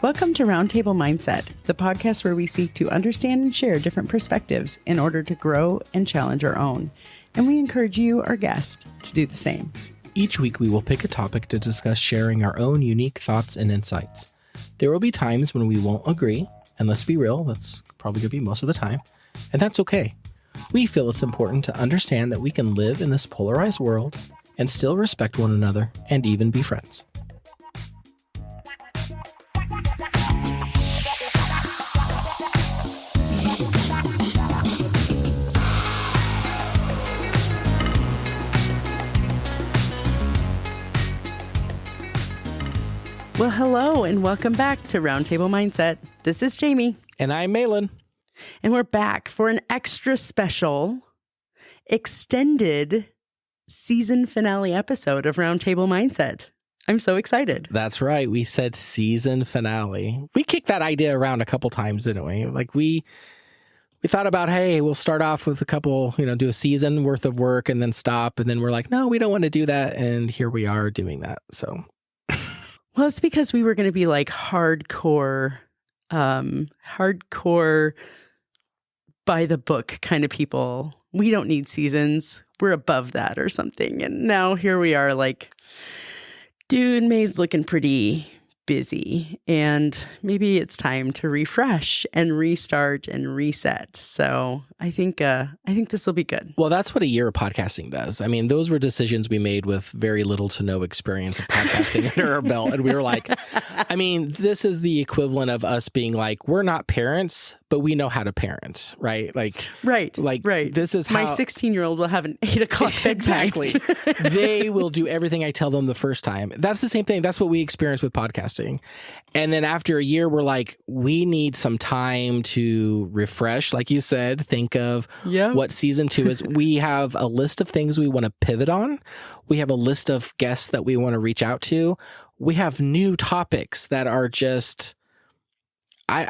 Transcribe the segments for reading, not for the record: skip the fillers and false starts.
Welcome to Roundtable Mindset, the podcast where we seek to understand and share different perspectives in order to grow and challenge our own. And we encourage you, our guest, to do the same. Each week, we will pick a topic to discuss, sharing our own unique thoughts and insights. There will be times when we won't agree, and let's be real, that's probably going to be most of the time, and that's okay. We feel it's important to understand that we can live in this polarized world and still respect one another and even be friends. Well, hello and welcome back to Roundtable Mindset. This is Jamie. And I'm Malin. And we're back for an extra special, extended season finale episode of Roundtable Mindset. I'm so excited. That's right. We said season finale. We kicked that idea around a couple times, didn't we? Like we thought about, hey, we'll start off with a couple, do a season worth of work and then stop. And then we're like, no, we don't want to do that. And here we are doing that. So... Well, it's because we were going to be like hardcore by the book kind of people. We don't need seasons. We're above that or something. And now here we are like, dude, May's looking pretty busy and maybe it's time to refresh and restart and reset. So I think this will be good. Well, that's what a year of podcasting does. I mean, those were decisions we made with very little to no experience of podcasting under our belt. And we were like, this is the equivalent of us being like, we're not parents, but we know how to parent, right? Right. This is how... My 16-year-old will have an 8 o'clock bedtime. Exactly. They will do everything I tell them the first time. That's the same thing. That's what we experience with podcasting. And then after a year, we're like, we need some time to refresh. Like you said, think of what season 2 is. We have a list of things we want to pivot on. We have a list of guests that we want to reach out to. We have new topics that are just, I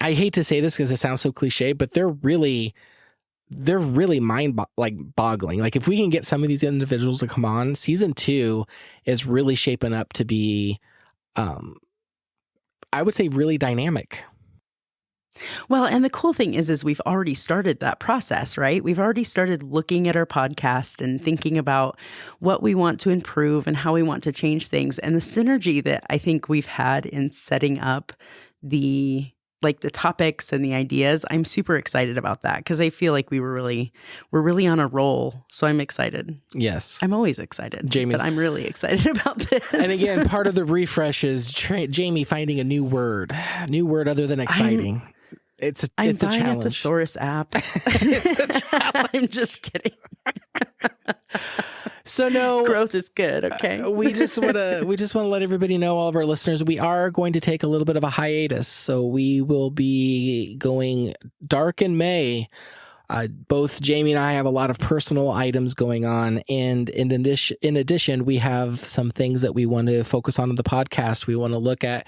hate to say this because it sounds so cliche, but they're really boggling. Like if we can get some of these individuals to come on, season 2 is really shaping up to be, I would say, really dynamic. Well, and the cool thing is we've already started that process, right? We've already started looking at our podcast and thinking about what we want to improve and how we want to change things. And the synergy that I think we've had in setting up the topics and the ideas, I'm super excited about that because I feel like we're really on a roll. So I'm excited. Yes. I'm always excited, but I'm really excited about this. And again, part of the refresh is Jamie finding a new word other than exciting. It's a challenge. I'm buying a thesaurus app. It's a challenge. I'm just kidding. So no, growth is good. Okay. We just want to let everybody know, all of our listeners, we are going to take a little bit of a hiatus. So we will be going dark in May. Both Jamie and I have a lot of personal items going on. And in addition, we have some things that we want to focus on in the podcast. We want to look at,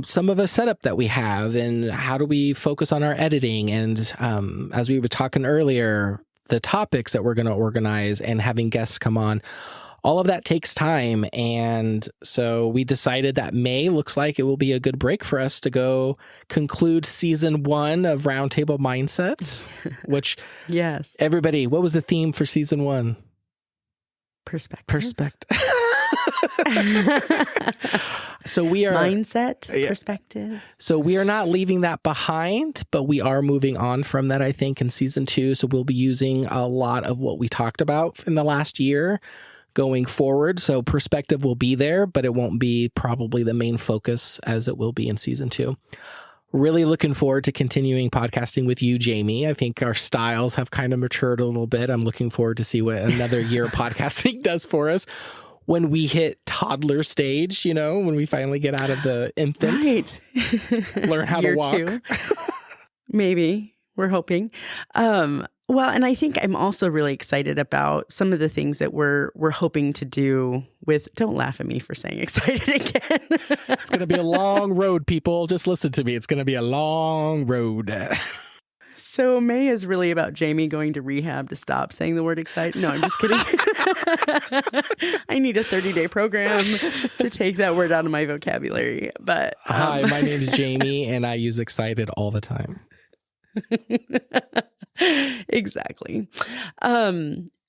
some of the setup that we have and how do we focus on our editing. And as we were talking earlier, the topics that we're going to organize and having guests come on, all of that takes time. And so we decided that May looks like it will be a good break for us to go conclude season 1 of Roundtable Mindset, which yes, everybody, what was the theme for season 1? Perspective. So we are mindset, perspective. So we are not leaving that behind, but we are moving on from that, I think, in season 2. So we'll be using a lot of what we talked about in the last year going forward. So perspective will be there, but it won't be probably the main focus as it will be in season 2. Really looking forward to continuing podcasting with you, Jamie. I think our styles have kind of matured a little bit. I'm looking forward to see what another year of podcasting does for us when we hit toddler stage, when we finally get out of the infant, right. Learn how to walk. 2. Maybe. We're hoping. Well, and I think I'm also really excited about some of the things that we're hoping to do with, don't laugh at me for saying excited again. It's going to be a long road, people. Just listen to me. It's going to be a long road. So May is really about Jamie going to rehab to stop saying the word excited. No, I'm just kidding. I need a 30-day program to take that word out of my vocabulary. But hi, my name is Jamie, and I use excited all the time. Exactly.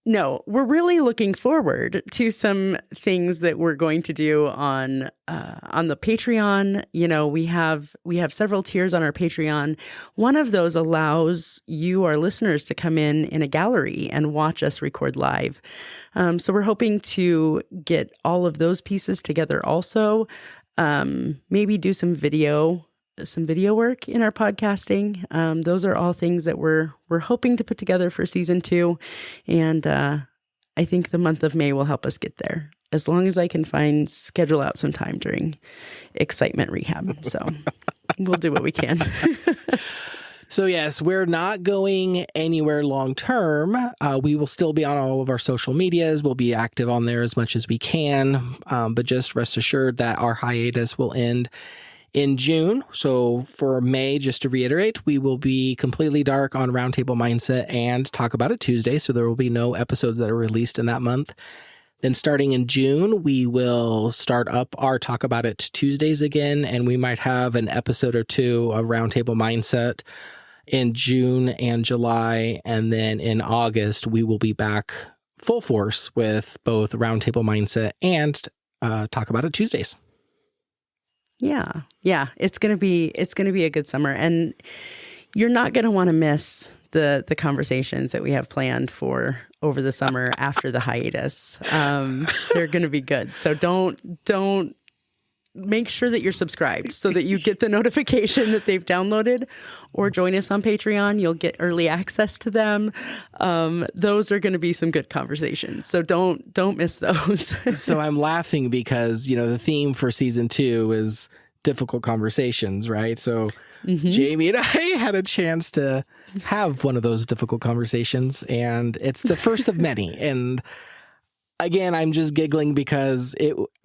No, we're really looking forward to some things that we're going to do on the Patreon. You know, we have several tiers on our Patreon. One of those allows you, our listeners, to come in a gallery and watch us record live. So we're hoping to get all of those pieces together also. Maybe do some video work in our podcasting. Those are all things that we're hoping to put together for season 2. And I think the month of May will help us get there, as long as I can schedule out some time during excitement rehab. So we'll do what we can. So yes, we're not going anywhere long term. We will still be on all of our social medias. We'll be active on there as much as we can. But just rest assured that our hiatus will end in June. So for May, just to reiterate, we will be completely dark on Roundtable Mindset and Talk About It Tuesday. So there will be no episodes that are released in that month. Then starting in June, we will start up our Talk About It Tuesdays again. And we might have an episode or two of Roundtable Mindset in June and July. And then in August, we will be back full force with both Roundtable Mindset and Talk About It Tuesdays. Yeah. It's gonna be a good summer, and you're not gonna want to miss the conversations that we have planned for over the summer after the hiatus. They're gonna be good. So don't make sure that you're subscribed so that you get the notification that they've downloaded, or join us on Patreon. You'll get early access to them. Those are going to be some good conversations. So don't miss those. So I'm laughing because, you know, the theme for season 2 is difficult conversations, right? So Jamie and I had a chance to have one of those difficult conversations, and it's the first of many. And again, I'm just giggling because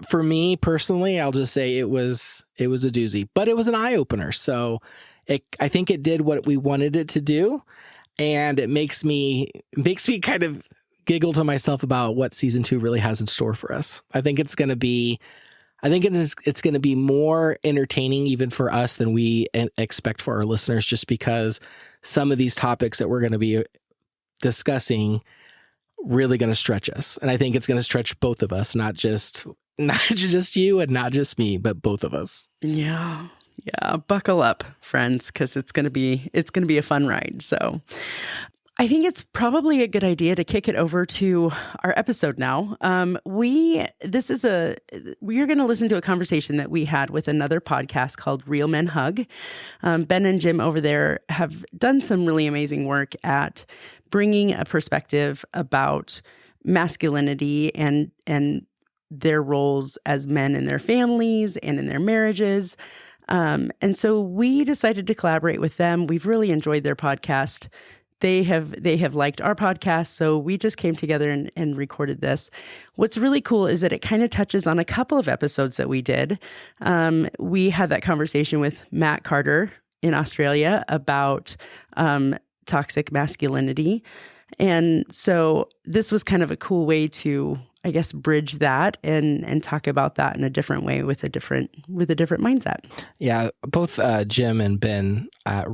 for me personally, I'll just say it was a doozy, but it was an eye opener. So I think it did what we wanted it to do, and it makes me kind of giggle to myself about what season 2 really has in store for us. I think it's going to be more entertaining even for us than we expect for our listeners, just because some of these topics that we're going to be discussing really going to stretch us. And I think it's going to stretch both of us, not just you and not just me, but both of us. Yeah. Buckle up, friends, because it's going to be a fun ride. So I think it's probably a good idea to kick it over to our episode now. We are going to listen to a conversation that we had with another podcast called Real Men Hug. Ben and Jim over there have done some really amazing work at bringing a perspective about masculinity and their roles as men in their families and in their marriages. And so we decided to collaborate with them. We've really enjoyed their podcast. They have liked our podcast, so we just came together and recorded this. What's really cool is that it kind of touches on a couple of episodes that we did. We had that conversation with Matt Carter in Australia about toxic masculinity. And so this was kind of a cool way to, I guess, bridge that and talk about that in a different way with a different mindset. Yeah, both Jim and Ben at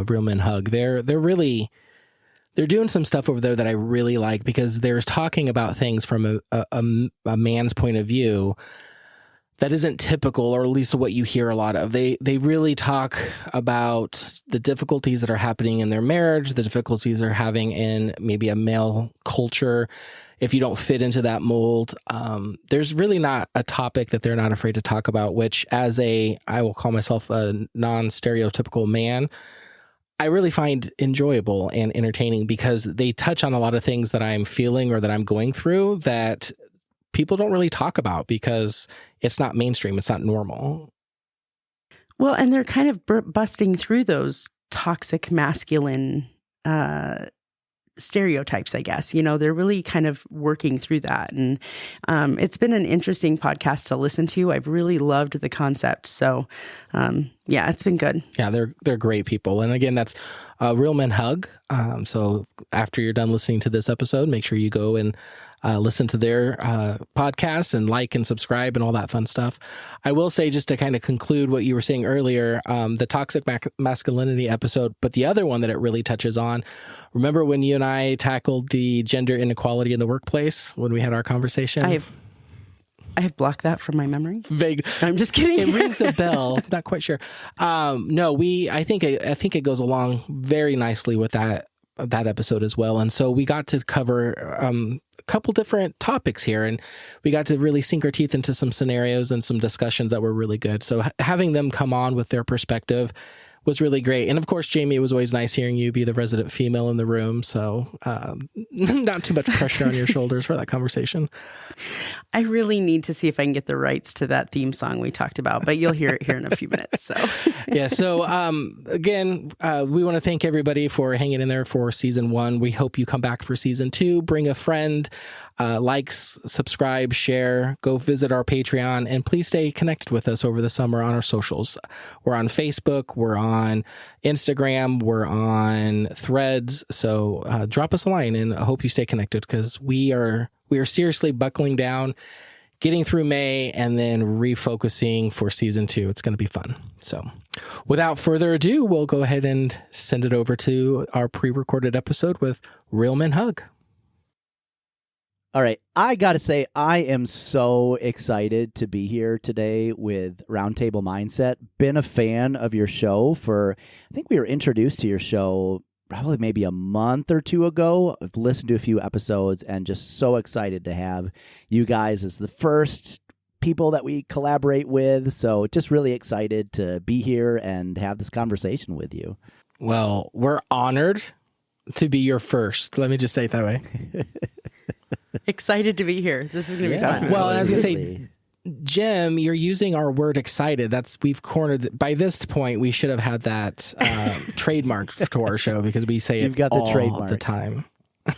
Real Men Hug, they're doing some stuff over there that I really like, because they're talking about things from a man's point of view that isn't typical, or at least what you hear a lot of. They really talk about the difficulties that are happening in their marriage, the difficulties they're having in maybe a male culture. If you don't fit into that mold, there's really not a topic that they're not afraid to talk about, which I will call myself a non-stereotypical man, I really find enjoyable and entertaining, because they touch on a lot of things that I'm feeling or that I'm going through that people don't really talk about because it's not mainstream. It's not normal. Well, and they're kind of busting through those toxic masculine stereotypes, I guess. You know, they're really kind of working through that. And it's been an interesting podcast to listen to. I've really loved the concept. So, yeah, it's been good. Yeah, they're great people. And again, that's Real Men Hug. So after you're done listening to this episode, make sure you go and listen to their podcast and like and subscribe and all that fun stuff. I will say, just to kind of conclude what you were saying earlier, the toxic masculinity episode, but the other one that it really touches on, remember when you and I tackled the gender inequality in the workplace when we had our conversation? I have blocked that from my memory. Vague. I'm just kidding. It rings a bell. Not quite sure. No, I think it goes along very nicely with that episode as well. And so we got to cover a couple different topics here, and we got to really sink our teeth into some scenarios and some discussions that were really good. So having them come on with their perspective was really great. And of course, Jamie, it was always nice hearing you be the resident female in the room. So not too much pressure on your shoulders for that conversation. I really need to see if I can get the rights to that theme song we talked about, but you'll hear it here in a few minutes. So yeah. So again, we want to thank everybody for hanging in there for season 1. We hope you come back for season 2. Bring a friend. Like, subscribe, share, go visit our Patreon, and please stay connected with us over the summer on our socials. We're on Facebook, we're on Instagram, we're on Threads. So drop us a line, and I hope you stay connected, because we are seriously buckling down, getting through May, and then refocusing for season 2. It's going to be fun. So without further ado, we'll go ahead and send it over to our pre-recorded episode with Real Men Hug. All right. I got to say, I am so excited to be here today with Roundtable Mindset. Been a fan of your show I think we were introduced to your show probably maybe a month or 2 ago. I've listened to a few episodes and just so excited to have you guys as the first people that we collaborate with. So just really excited to be here and have this conversation with you. Well, we're honored to be your first. Let me just say it that way. Excited to be here. This is going to be fun. Well, I was going to say, Jim, you're using our word excited. We've cornered. By this point, we should have had that trademarked to our show, because we say You've it got the all trademark. the time.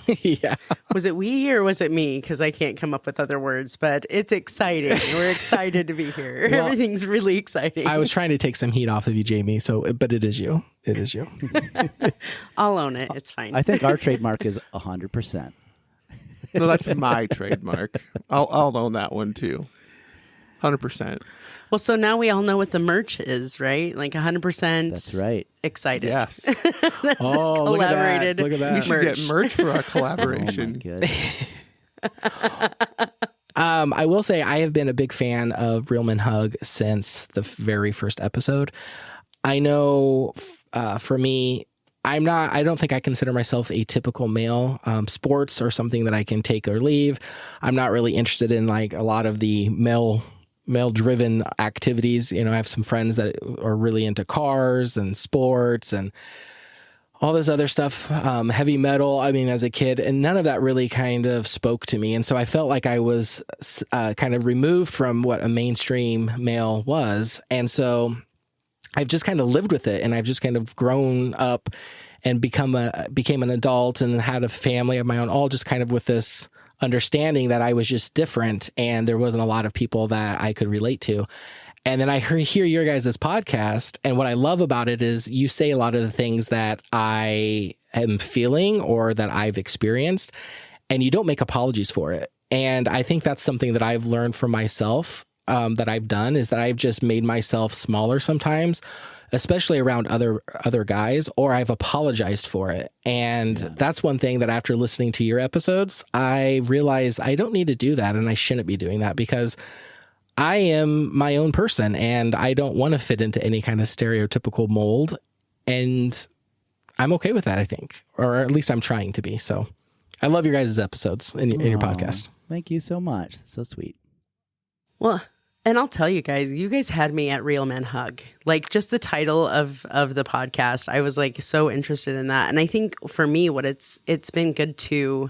Yeah. Was it we or was it me? Because I can't come up with other words, but it's exciting. We're excited to be here. Well, everything's really exciting. I was trying to take some heat off of you, Jamie. But it is you. It is you. I'll own it. It's fine. I think our trademark is 100%. No, that's my trademark. I'll own that one too. 100%. Well, so now we all know what the merch is, right? Like 100%. That's right. Excited. Yes. Oh, collaborated. Look at that. We should get merch for our collaboration. Oh my goodness. I will say I have been a big fan of Real Men Hug since the very first episode. I know for me, I don't think I consider myself a typical male. Sports are something that I can take or leave. I'm not really interested in like a lot of the male-driven activities. You know, I have some friends that are really into cars and sports and all this other stuff, heavy metal, I mean, as a kid, and none of that really kind of spoke to me. And so I felt like I was kind of removed from what a mainstream male was. And so I've just kind of lived with it, and I've just kind of grown up and became an adult and had a family of my own, all just kind of with this understanding that I was just different and there wasn't a lot of people that I could relate to. And then I hear your guys' podcast, and what I love about it is you say a lot of the things that I am feeling or that I've experienced, and you don't make apologies for it. And I think that's something that I've learned for myself, that I've done, is that I've just made myself smaller sometimes, especially around other guys, or I've apologized for it. And that's one thing that after listening to your episodes, I realized I don't need to do that, and I shouldn't be doing that, because I am my own person and I don't want to fit into any kind of stereotypical mold. And I'm okay with that, I think, or at least I'm trying to be. So I love your guys' episodes in your podcast. Thank you so much. That's so sweet. Well, and I'll tell you guys had me at Real Men Hug. Like, just the title of the podcast, I was like so interested in that. And I think for me, what it's been good to,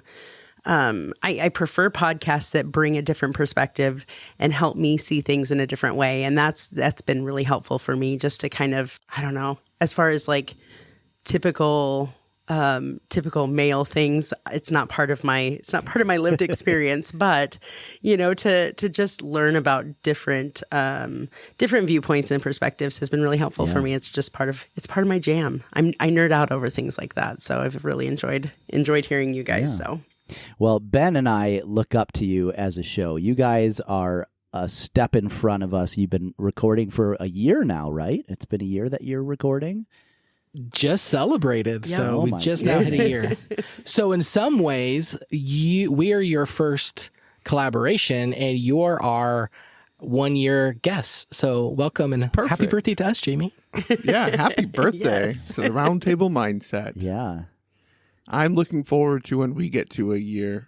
I prefer podcasts that bring a different perspective and help me see things in a different way. And that's been really helpful for me, just to kind of, I don't know, as far as like typical male things, it's not part of my lived experience, but you know, to just learn about different viewpoints and perspectives has been really helpful for me. It's just part of my jam. I nerd out over things like that. So I've really enjoyed hearing you guys. So Well, Ben and I look up to you as a show. You guys are a step in front of us. You've been recording for a year now, right? It's been a year that you're recording. Just celebrated. Yeah. So Oh we my just now hit a year. goodness. So in some ways, we are your first collaboration and you're our 1-year guest. So welcome and happy perfect. birthday to us, Jamie. Yeah, happy birthday Yes. to the Roundtable Mindset. Yeah. I'm looking forward to when we get to a year.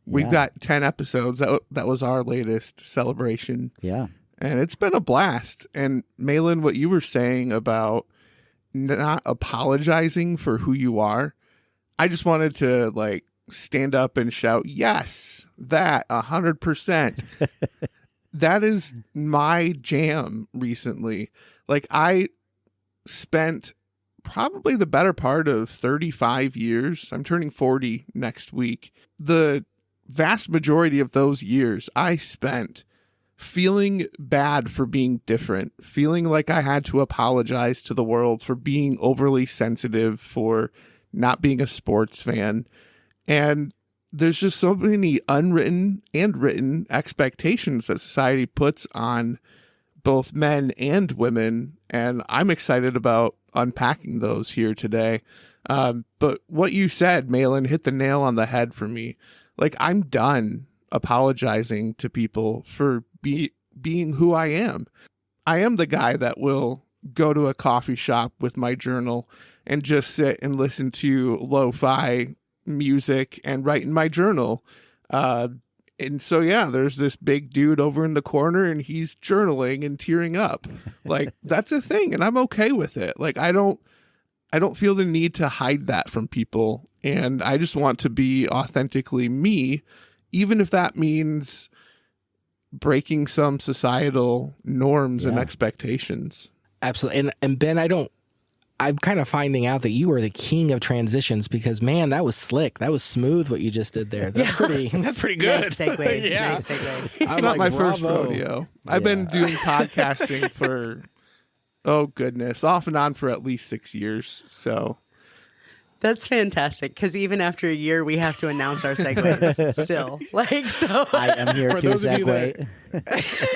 We've Yeah. got 10 episodes. That was our latest celebration. Yeah. And it's been a blast. And Malin, what you were saying about not apologizing for who you are, I just wanted to like stand up and shout, yes, that 100%. That is my jam recently. Like I spent probably the better part of 35 years. I'm turning 40 next week. The vast majority of those years I spent feeling bad for being different, feeling like I had to apologize to the world for being overly sensitive, for not being a sports fan. And there's just so many unwritten and written expectations that society puts on both men and women. And I'm excited about unpacking those here today. But what you said, Malin, hit the nail on the head for me. Like, I'm done apologizing to people for being who I am. I am the guy that will go to a coffee shop with my journal and just sit and listen to lo-fi music and write in my journal. And so, yeah, there's this big dude over in the corner and he's journaling and tearing up. Like, that's a thing. And I'm okay with it. Like, I don't feel the need to hide that from people. And I just want to be authentically me, even if that means breaking some societal norms and expectations. Absolutely. And Ben, I'm kind of finding out that you are the king of transitions because, man, that was slick. That was smooth what you just did there. That's pretty good. Nice segue. Yeah. Nice segue. It's not my first rodeo. I've been doing podcasting for, oh goodness, off and on for at least 6 years. So That's fantastic because even after a year, we have to announce our segues still. Like, so I am here For to those of you segue.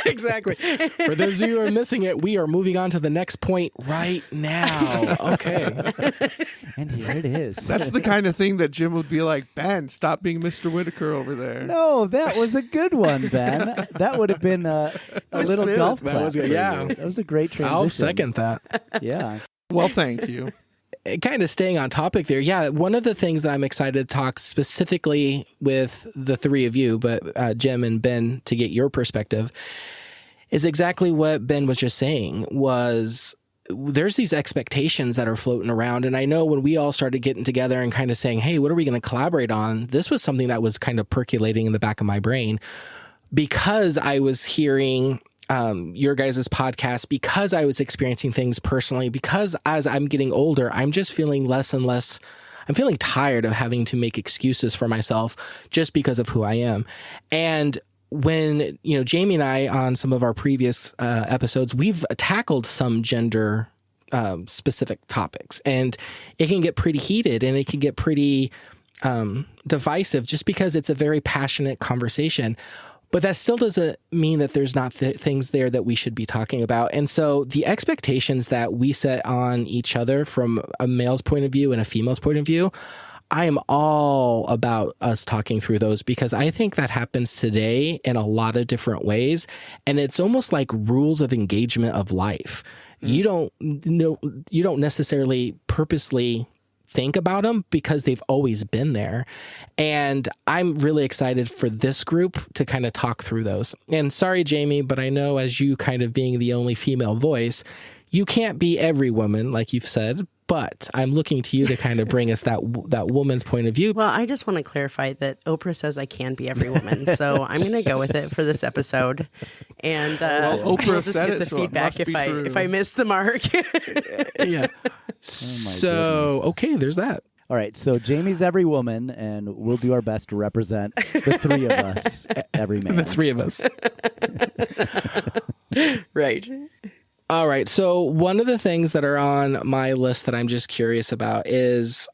Exactly. For those of you who are missing it, we are moving on to the next point right now. Okay. And here it is. that's the kind of thing that Jim would be like, Ben, stop being Mr. Whitaker over there. No, that was a good one, Ben. That would have been a was little smooth. golf That clap. was good. for Yeah. you. That was a great transition. I'll second that. Yeah. Well, thank you. Kind of staying on topic there. Yeah. One of the things that I'm excited to talk specifically with the three of you, but Jim and Ben, to get your perspective, is exactly what Ben was just saying was there's these expectations that are floating around. And I know when we all started getting together and kind of saying, hey, what are we going to collaborate on? This was something that was kind of percolating in the back of my brain because I was hearing your guys' podcast, because I was experiencing things personally, because as I'm getting older, I'm just feeling less and less. I'm feeling tired of having to make excuses for myself just because of who I am. And when, Jamie and I, on some of our previous episodes, we've tackled some gender specific topics, and it can get pretty heated and it can get pretty divisive just because it's a very passionate conversation. But that still doesn't mean that there's not things there that we should be talking about. And so the expectations that we set on each other from a male's point of view and a female's point of view, I am all about us talking through those because I think that happens today in a lot of different ways. And it's almost like rules of engagement of life. You don't necessarily purposely think about them because they've always been there. And I'm really excited for this group to kind of talk through those. And sorry, Jamie, but I know as you kind of being the only female voice, you can't be every woman, like you've said, but I'm looking to you to kind of bring us that woman's point of view. Well, I just want to clarify that Oprah says I can be every woman, so I'm going to go with it for this episode. And Well, Oprah we'll just said get it, the so it feedback must be true. if I miss the mark. Yeah. So, okay, there's that. All right. So Jamie's every woman, and we'll do our best to represent the three of us, every man. The three of us. Right. All right. So one of the things that are on my list that I'm just curious about is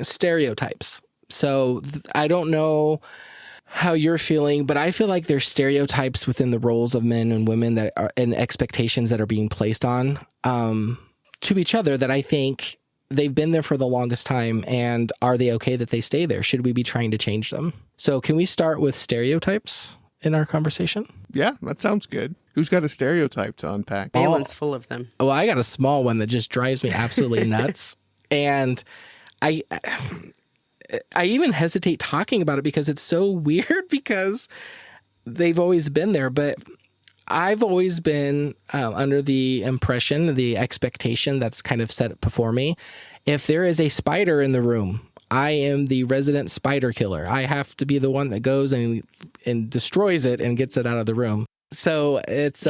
stereotypes. So I don't know how you're feeling, but I feel like there's stereotypes within the roles of men and women that are, and expectations that are being placed on to each other that I think they've been there for the longest time. And are they okay that they stay there? Should we be trying to change them? So can we start with stereotypes in our conversation? Yeah, that sounds good. Who's got a stereotype to unpack? Malin's full of them. Well, I got a small one that just drives me absolutely nuts. And I even hesitate talking about it because it's so weird because they've always been there. But I've always been under the impression, the expectation that's kind of set before me. If there is a spider in the room, I am the resident spider killer. I have to be the one that goes and destroys it and gets it out of the room. So it's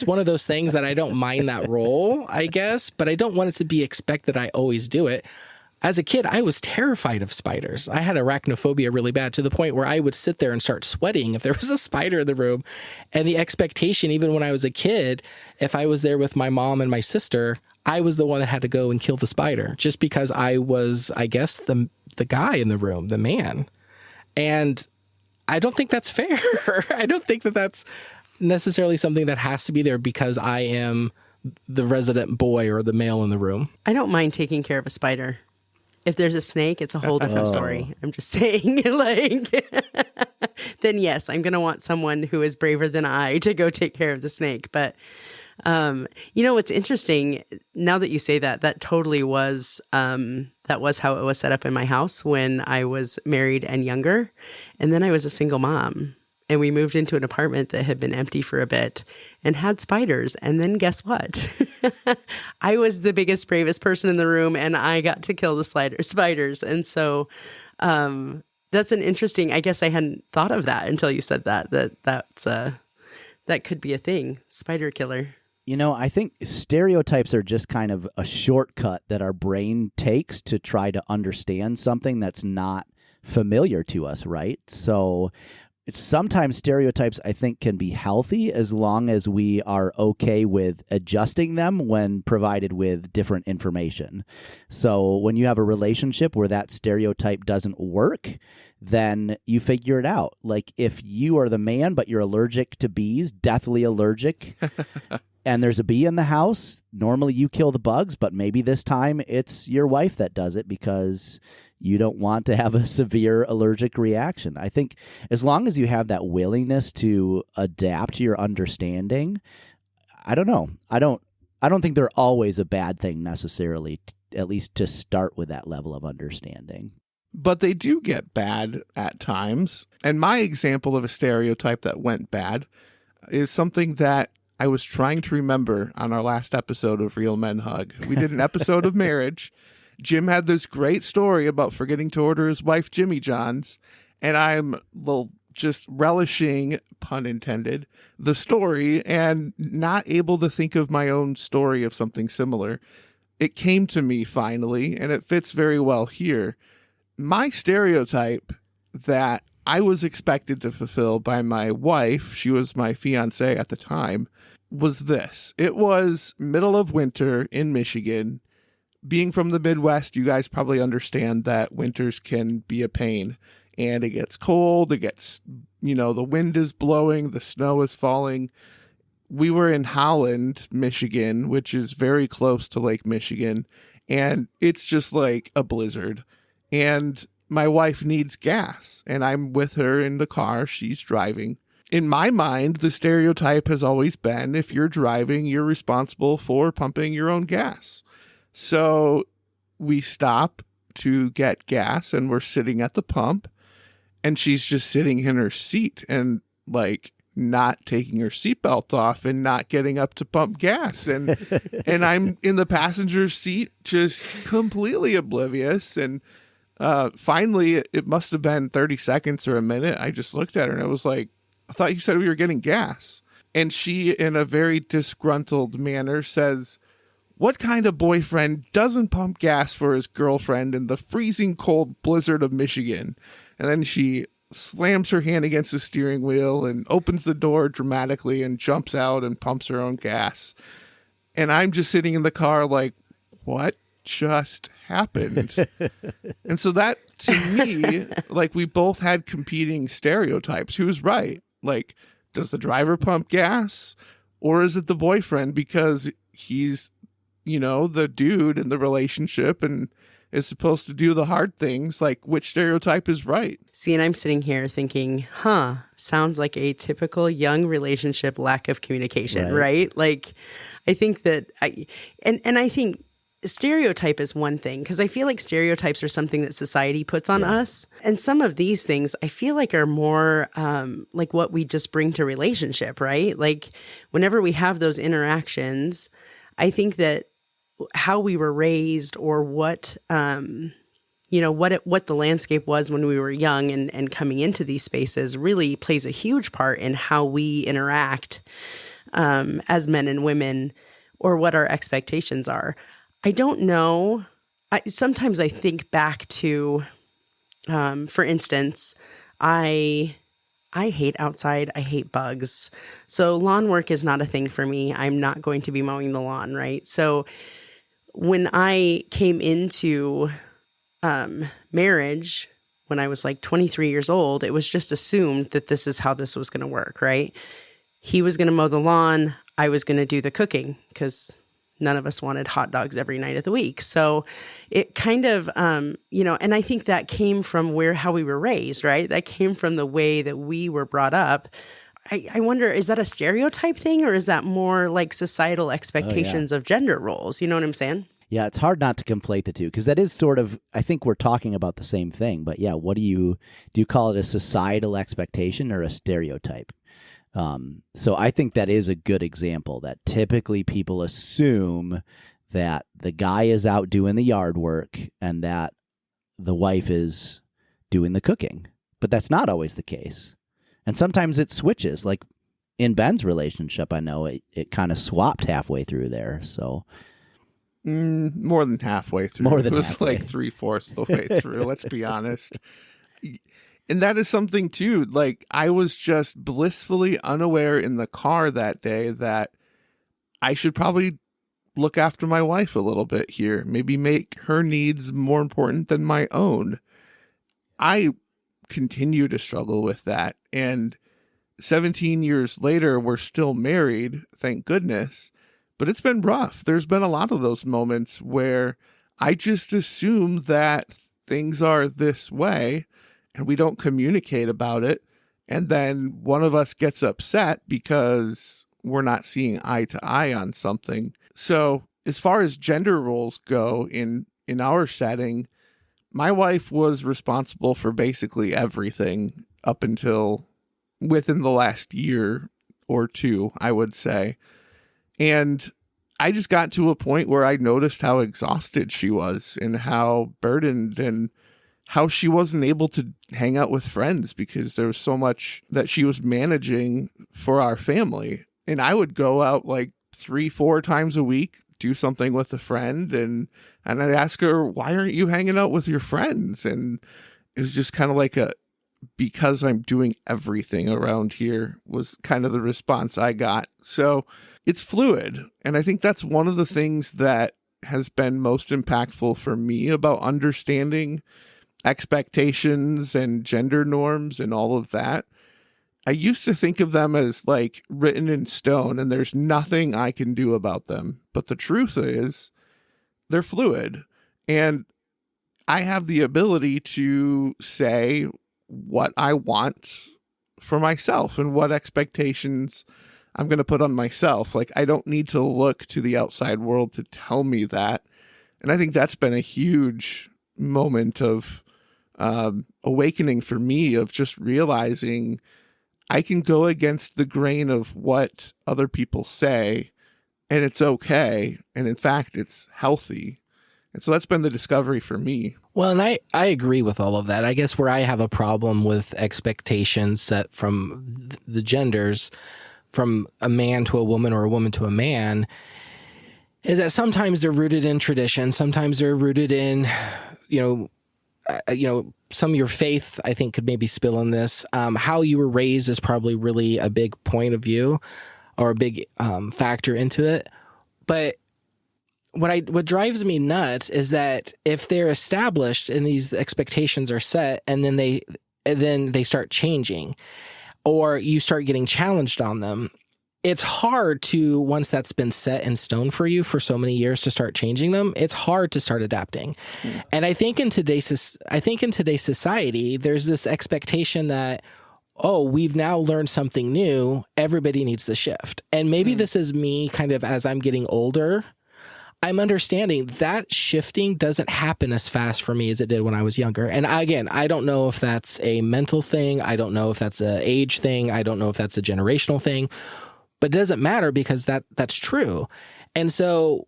one of those things that I don't mind that role, I guess, but I don't want it to be expected I always do it. As a kid, I was terrified of spiders. I had arachnophobia really bad to the point where I would sit there and start sweating if there was a spider in the room. And the expectation, even when I was a kid, if I was there with my mom and my sister, I was the one that had to go and kill the spider just because I was, I guess, the guy in the room, the man. And I don't think that's fair. I don't think that that's necessarily something that has to be there because I am the resident boy or the male in the room. I don't mind taking care of a spider. If there's a snake, it's a whole different story. I'm just saying, like, then yes, I'm going to want someone who is braver than I to go take care of the snake. But, you know, what's interesting now that you say that, that totally was, that was how it was set up in my house when I was married and younger. And then I was a single mom. And we moved into an apartment that had been empty for a bit and had spiders. And then guess what? I was the biggest, bravest person in the room, and I got to kill the spiders. And so that's an interesting, I guess I hadn't thought of that until you said that could be a thing, spider killer. You know, I think stereotypes are just kind of a shortcut that our brain takes to try to understand something that's not familiar to us, right? So sometimes stereotypes, I think, can be healthy as long as we are okay with adjusting them when provided with different information. So when you have a relationship where that stereotype doesn't work, then you figure it out. Like if you are the man, but you're allergic to bees, deathly allergic, and there's a bee in the house, normally you kill the bugs, but maybe this time it's your wife that does it because you don't want to have a severe allergic reaction. I think as long as you have that willingness to adapt your understanding, I don't know. I don't think they're always a bad thing necessarily, at least to start with that level of understanding. But they do get bad at times. And my example of a stereotype that went bad is something that I was trying to remember on our last episode of Real Men Hug. We did an episode of marriage. Jim had this great story about forgetting to order his wife Jimmy John's, and I'm just relishing, pun intended, the story and not able to think of my own story of something similar. It came to me finally, and it fits very well here. My stereotype that I was expected to fulfill by my wife, she was my fiance at the time, was this. It was middle of winter in Michigan. Being from the Midwest, you guys probably understand that winters can be a pain, and it gets cold. It gets, the wind is blowing, the snow is falling. We were in Holland, Michigan, which is very close to Lake Michigan, and it's just like a blizzard. And my wife needs gas, and I'm with her in the car. She's driving. In my mind, the stereotype has always been if you're driving, you're responsible for pumping your own gas. So we stop to get gas and we're sitting at the pump and she's just sitting in her seat and like not taking her seatbelt off and not getting up to pump gas. And I'm in the passenger seat just completely oblivious. And finally, it must have been 30 seconds or a minute. I just looked at her and I was like, I thought you said we were getting gas. And she, in a very disgruntled manner, says, "What kind of boyfriend doesn't pump gas for his girlfriend in the freezing cold blizzard of Michigan?" And then she slams her hand against the steering wheel and opens the door dramatically and jumps out and pumps her own gas. And I'm just sitting in the car like, what just happened? And so that to me, like, we both had competing stereotypes. Who's right? Like, does the driver pump gas, or is it the boyfriend because he's, the dude in the relationship and is supposed to do the hard things? Like, which stereotype is right? See, and I'm sitting here thinking, sounds like a typical young relationship lack of communication, right? Like, I think that I think stereotype is one thing, because I feel like stereotypes are something that society puts on us. And some of these things I feel like are more like what we just bring to relationship, right? Like, whenever we have those interactions, I think that how we were raised, or what what the landscape was when we were young and coming into these spaces, really plays a huge part in how we interact as men and women, or what our expectations are. I don't know. Sometimes I think back to, for instance, I hate outside. I hate bugs. So lawn work is not a thing for me. I'm not going to be mowing the lawn, right? So when I came into marriage, when I was like 23 years old, it was just assumed that this is how this was going to work, right? He was going to mow the lawn. I was going to do the cooking, because none of us wanted hot dogs every night of the week. So it kind of, and I think that came from how we were raised, right? That came from the way that we were brought up. I wonder, is that a stereotype thing, or is that more like societal expectations of gender roles? You know what I'm saying? Yeah, it's hard not to conflate the two, because that is sort of, I think we're talking about the same thing. But yeah, what do you call it, a societal expectation or a stereotype? So I think that is a good example, that typically people assume that the guy is out doing the yard work and that the wife is doing the cooking. But that's not always the case. And sometimes it switches. Like in Ben's relationship, I know it kind of swapped halfway through there. So more than halfway through. It was like 3/4 the way through. Let's be honest. And that is something too. Like, I was just blissfully unaware in the car that day that I should probably look after my wife a little bit here. Maybe make her needs more important than my own. I continue to struggle with that. And 17 years later, we're still married, thank goodness. But it's been rough. There's been a lot of those moments where I just assume that things are this way and we don't communicate about it. And then one of us gets upset because we're not seeing eye to eye on something. So as far as gender roles go in our setting, my wife was responsible for basically everything up until within the last year or two, I would say. And I just got to a point where I noticed how exhausted she was and how burdened, and how she wasn't able to hang out with friends because there was so much that she was managing for our family. And I would go out like 3-4 times a week, do something with a friend, and I'd ask her, why aren't you hanging out with your friends? And it was just kind of like because I'm doing everything around here was kind of the response I got. So it's fluid. And I think that's one of the things that has been most impactful for me about understanding expectations and gender norms and all of that. I used to think of them as like written in stone and there's nothing I can do about them. But the truth is they're fluid, and I have the ability to say what I want for myself and what expectations I'm going to put on myself. Like, I don't need to look to the outside world to tell me that. And I think that's been a huge moment of awakening for me, of just realizing I can go against the grain of what other people say, and it's okay. And in fact, it's healthy. And so that's been the discovery for me. Well, and I agree with all of that. I guess where I have a problem with expectations set from the genders, from a man to a woman or a woman to a man, is that sometimes they're rooted in tradition. Sometimes they're rooted in, some of your faith, I think, could maybe spill in this. How you were raised is probably really a big point of view or a big factor into it. But what drives me nuts is that if they're established and these expectations are set, and then they start changing, or you start getting challenged on them, it's hard to, once that's been set in stone for you for so many years, to start changing them. It's hard to start adapting. And I think in today's society, there's this expectation that, oh, we've now learned something new, everybody needs to shift. And maybe this is me kind of as I'm getting older, I'm understanding that shifting doesn't happen as fast for me as it did when I was younger. And again, I don't know if that's a mental thing. I don't know if that's an age thing. I don't know if that's a generational thing. But it doesn't matter, because that's true. And so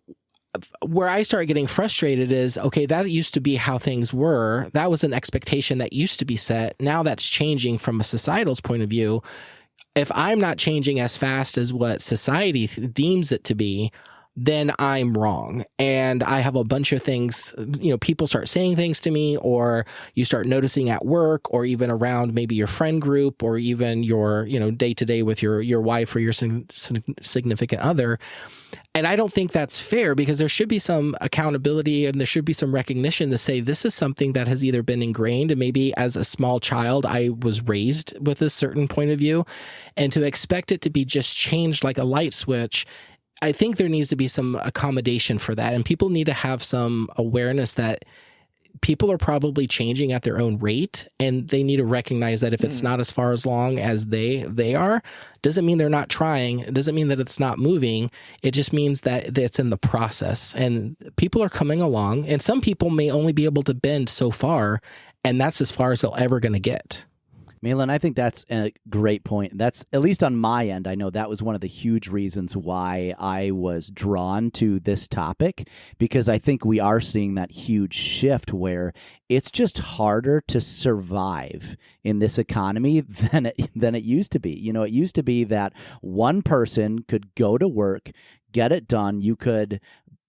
where I start getting frustrated is, okay, that used to be how things were. That was an expectation that used to be set. Now that's changing from a societal's point of view. If I'm not changing as fast as what society deems it to be, then I'm wrong. And I have a bunch of things, people start saying things to me, or you start noticing at work, or even around maybe your friend group, or even your, day to day with your wife or your significant other. And I don't think that's fair, because there should be some accountability and there should be some recognition to say, this is something that has either been ingrained, and maybe as a small child, I was raised with a certain point of view, and to expect it to be just changed like a light switch. I think there needs to be some accommodation for that, and people need to have some awareness that people are probably changing at their own rate, and they need to recognize that if it's not as far as long as they are, doesn't mean they're not trying. It doesn't mean that it's not moving. It just means that it's in the process, and people are coming along, and some people may only be able to bend so far, and that's as far as they're ever going to get. Malin, I think that's a great point. That's, at least on my end, I know that was one of the huge reasons why I was drawn to this topic, because I think we are seeing that huge shift where it's just harder to survive in this economy than it used to be. It used to be that one person could go to work, get it done. You could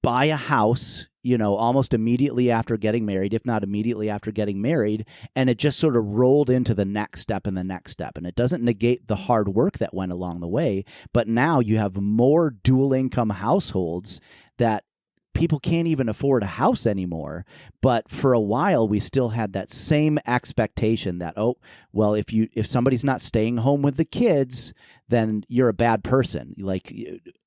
buy a house, almost immediately after getting married, if not immediately after getting married, and it just sort of rolled into the next step and the next step. And it doesn't negate the hard work that went along the way, but now you have more dual income households that people can't even afford a house anymore. But for a while, we still had that same expectation that, oh, well, if somebody's not staying home with the kids, then you're a bad person. Like,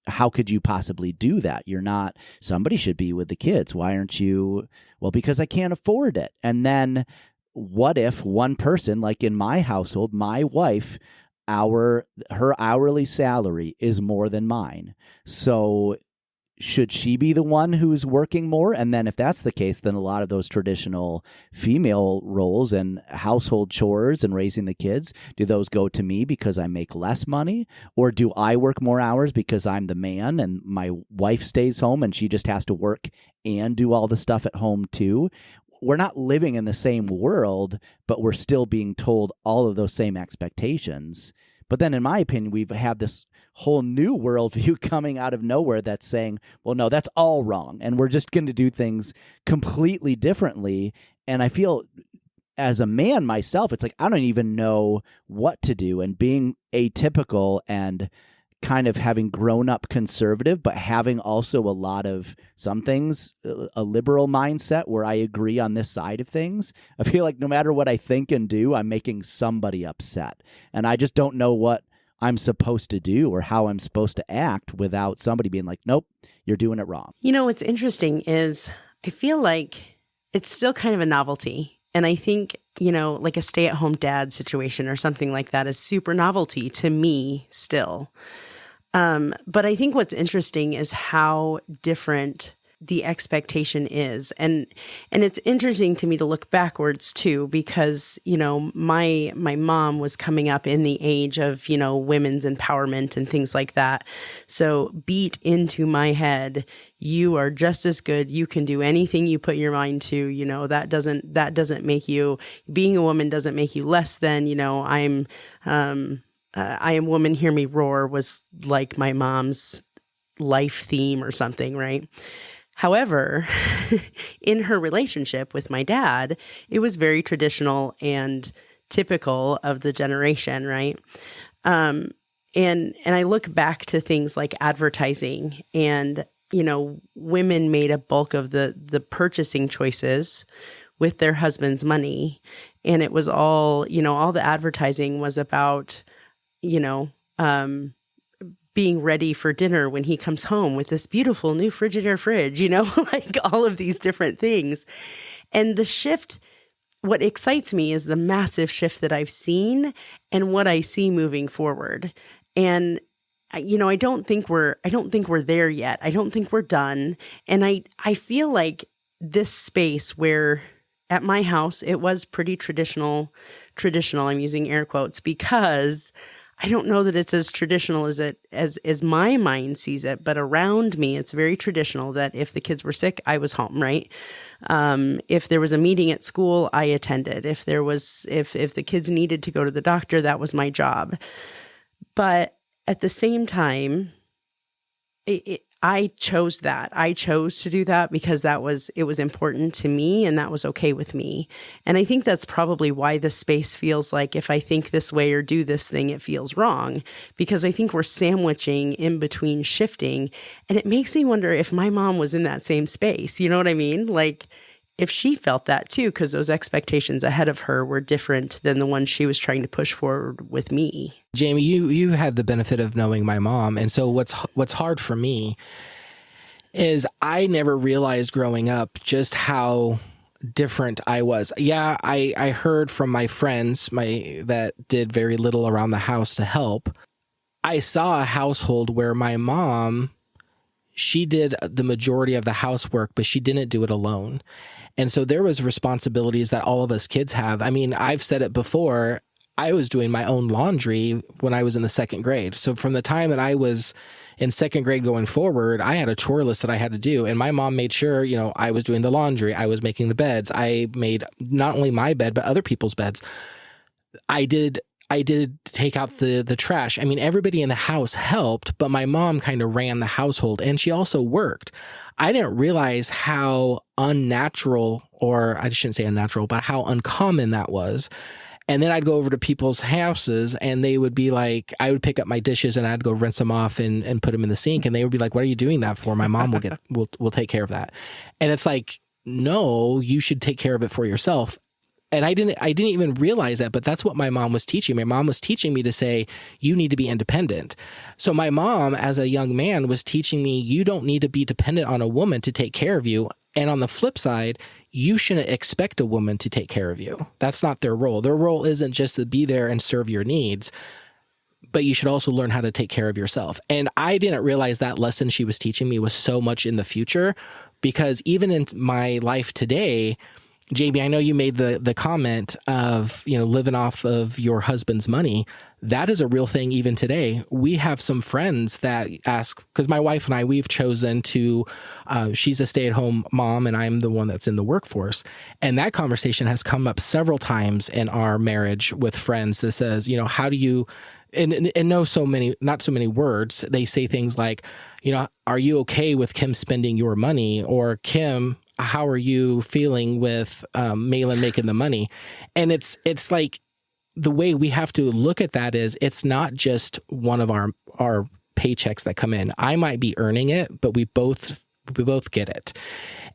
how could you possibly do that? You're not, somebody should be with the kids. Why aren't you? Well, because I can't afford it. And then what if one person, like in my household, my wife, her hourly salary is more than mine. So should she be the one who's working more? And then if that's the case, then a lot of those traditional female roles and household chores and raising the kids, do those go to me because I make less money? Or do I work more hours because I'm the man and my wife stays home and she just has to work and do all the stuff at home too? We're not living in the same world, but we're still being told all of those same expectations. But then in my opinion, we've had this whole new worldview coming out of nowhere that's saying, well, no, that's all wrong. And we're just going to do things completely differently. And I feel as a man myself, it's like, I don't even know what to do. And being atypical and kind of having grown up conservative, but having also a lot of some things, a liberal mindset where I agree on this side of things. I feel like no matter what I think and do, I'm making somebody upset. And I just don't know what I'm supposed to do or how I'm supposed to act without somebody being like, nope, you're doing it wrong. What's interesting is I feel like it's still kind of a novelty. And I think, like a stay-at-home dad situation or something like that is super novelty to me still. But I think what's interesting is how different the expectation is. And it's interesting to me to look backwards too, because, my mom was coming up in the age of, women's empowerment and things like that. So beat into my head, you are just as good. You can do anything you put your mind to, that doesn't make you, being a woman doesn't make you less than, I am woman, hear me roar was like my mom's life theme or something, right? However, in her relationship with my dad, it was very traditional and typical of the generation, right? And I look back to things like advertising, and women made a bulk of the purchasing choices with their husband's money. And it was all, all the advertising was about, being ready for dinner when he comes home with this beautiful new Frigidaire fridge, like all of these different things. And the shift, what excites me is the massive shift that I've seen and what I see moving forward. And I don't think we're there yet. I don't think we're done. And I feel like this space where at my house, it was pretty traditional, I'm using air quotes, because I don't know that it's as traditional as my mind sees it, but around me, it's very traditional that if the kids were sick, I was home, right? If there was a meeting at school, I attended. If the kids needed to go to the doctor, that was my job. But at the same time, I chose that. I chose to do that because it was important to me and that was okay with me. And I think that's probably why this space feels like if I think this way or do this thing, it feels wrong, because I think we're sandwiching in between shifting. And it makes me wonder if my mom was in that same space. You know what I mean? Like if she felt that too, because those expectations ahead of her were different than the ones she was trying to push forward with me. Jamie, you had the benefit of knowing my mom. And so what's hard for me is I never realized growing up just how different I was. Yeah, I heard from my friends that did very little around the house to help. I saw a household where my mom, she did the majority of the housework, but she didn't do it alone. And so there was responsibilities that all of us kids have. I mean, I've said it before, I was doing my own laundry when I was in the second grade. So from the time that I was in second grade going forward, I had a chore list that I had to do. And my mom made sure, I was doing the laundry. I was making the beds. I made not only my bed, but other people's beds. I did take out the trash. I mean, everybody in the house helped, but my mom kind of ran the household and she also worked. I didn't realize how unnatural, or I shouldn't say unnatural, but how uncommon that was. And then I'd go over to people's houses and they would be like, I would pick up my dishes and I'd go rinse them off and put them in the sink. And they would be like, what are you doing that for? My mom will take care of that. And it's like, no, you should take care of it for yourself. And I didn't even realize that, but that's what my mom was teaching me. My mom was teaching me to say, you need to be independent. So my mom, as a young man, was teaching me, you don't need to be dependent on a woman to take care of you. And on the flip side, you shouldn't expect a woman to take care of you. That's not their role. Their role isn't just to be there and serve your needs, but you should also learn how to take care of yourself. And I didn't realize that lesson she was teaching me was so much in the future, because even in my life today, JB, I know you made the comment of, living off of your husband's money. That is a real thing even today. We have some friends that ask, because my wife and I, we've chosen to, she's a stay-at-home mom and I'm the one that's in the workforce. And that conversation has come up several times in our marriage with friends that says, how do you, and not so many words, they say things like, are you okay with Kim spending your money? Or Kim, how are you feeling with Malin making the money? And it's like the way we have to look at that is it's not just one of our paychecks that come in. I might be earning it, but we both get it.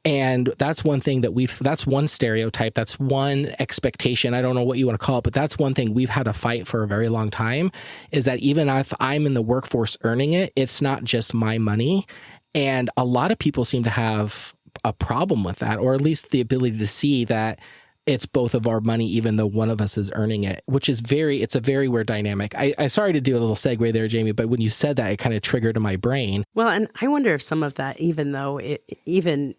And that's one thing that's one stereotype. That's one expectation. I don't know what you want to call it, but that's one thing we've had to fight for a very long time, is that even if I'm in the workforce earning it, it's not just my money. And a lot of people seem to have a problem with that, or at least the ability to see that it's both of our money, even though one of us is earning it, which is it's a very weird dynamic. I sorry to do a little segue there, Jamie, but when you said that, it kind of triggered in my brain. Well, and I wonder if some of that, even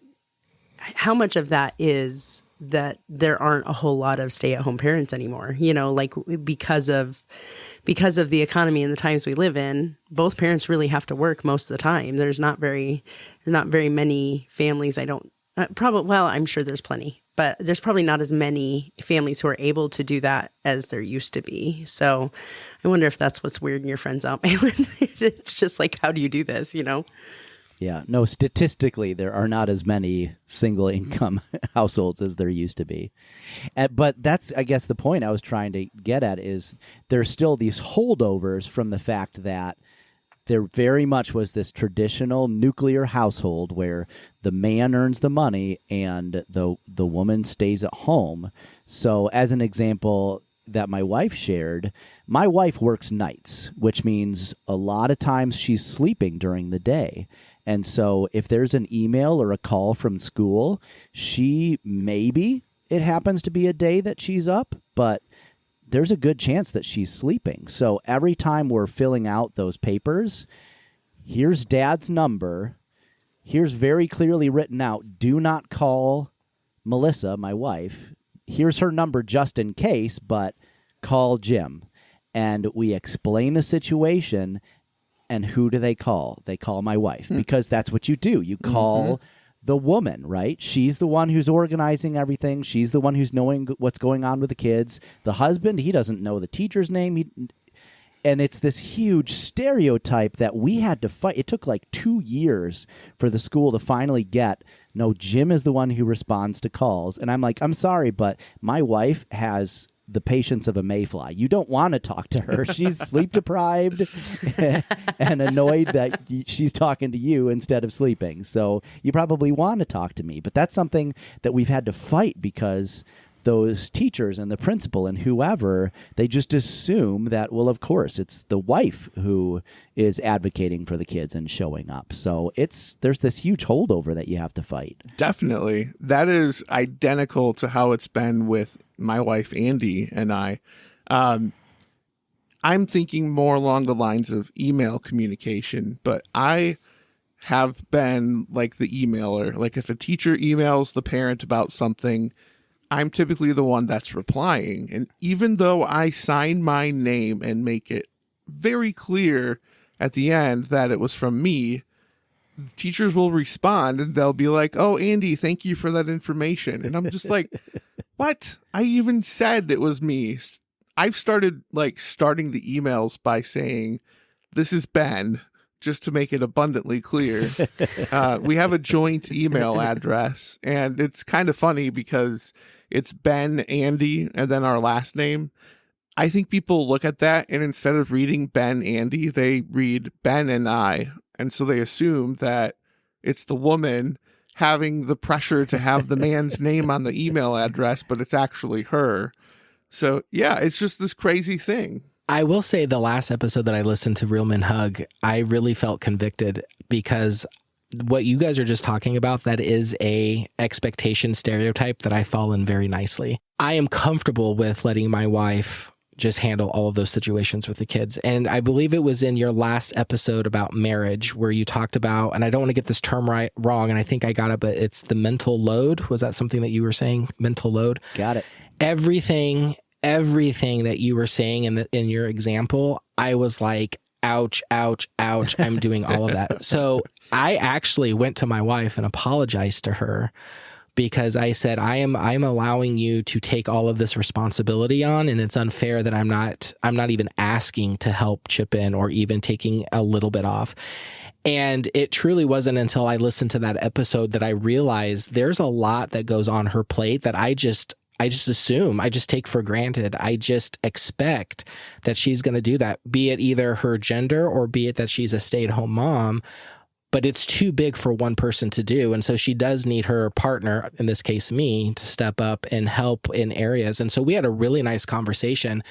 how much of that is that there aren't a whole lot of stay-at-home parents anymore, like because of the economy and the times we live in, both parents really have to work most of the time. There's not very many families. I'm sure there's plenty, but there's probably not as many families who are able to do that as there used to be. So I wonder if that's what's weirding your friends out, Malin. It's just like, how do you do this, Yeah, no, statistically, there are not as many single income households as there used to be. But that's, I guess, the point I was trying to get at is there's still these holdovers from the fact that there very much was this traditional nuclear household where the man earns the money and the woman stays at home. So as an example that my wife shared, my wife works nights, which means a lot of times she's sleeping during the day. And so if there's an email or a call from school, it happens to be a day that she's up, but there's a good chance that she's sleeping. So every time we're filling out those papers, here's Dad's number. Here's very clearly written out, do not call Melissa, my wife. Here's her number just in case, but call Jim. And we explain the situation, and who do they call? They call my wife, because that's what you do. You call the woman, right? She's the one who's organizing everything. She's the one who's knowing what's going on with the kids. The husband, he doesn't know the teacher's name. And it's this huge stereotype that we had to fight. It took like 2 years for the school to finally get, no, Jim is the one who responds to calls. And I'm like, I'm sorry, but my wife has the patience of a mayfly. You don't want to talk to her. She's sleep deprived and annoyed that she's talking to you instead of sleeping. So you probably want to talk to me. But that's something that we've had to fight, because those teachers and the principal and whoever, they just assume that, well, of course, it's the wife who is advocating for the kids and showing up. So there's this huge holdover that you have to fight. Definitely. That is identical to how it's been with my wife, Andy, and I. I'm thinking more along the lines of email communication, but I have been like the emailer. Like if a teacher emails the parent about something, I'm typically the one that's replying. And even though I sign my name and make it very clear at the end that it was from me, teachers will respond and they'll be like, oh, Andy, thank you for that information. And I'm just like, what? I even said it was me. I've starting the emails by saying, this is Ben, just to make it abundantly clear. We have a joint email address, and it's kind of funny because it's Ben, Andy, and then our last name. I think people look at that, and instead of reading Ben, Andy, they read Ben and I. And so they assume that it's the woman having the pressure to have the man's name on the email address, but it's actually her. So, yeah, it's just this crazy thing. I will say the last episode that I listened to, Real Men Hug, I really felt convicted, because what you guys are just talking about, that is a expectation stereotype that I fall in very nicely. I am comfortable with letting my wife just handle all of those situations with the kids. And I believe it was in your last episode about marriage where you talked about, and I don't want to get this term wrong, and I think I got it, but it's the mental load. Was that something that you were saying? Mental load? Got it. Everything that you were saying in your example, I was like, ouch, ouch, ouch. I'm doing all of that. So I actually went to my wife and apologized to her, because I said, I'm allowing you to take all of this responsibility on, and it's unfair that I'm not even asking to help chip in or even taking a little bit off. And it truly wasn't until I listened to that episode that I realized there's a lot that goes on her plate that I just assume, I just take for granted. I just expect that she's going to do that, be it either her gender or be it that she's a stay-at-home mom. But it's too big for one person to do. And so she does need her partner, in this case, me, to step up and help in areas. And so we had a really nice conversation.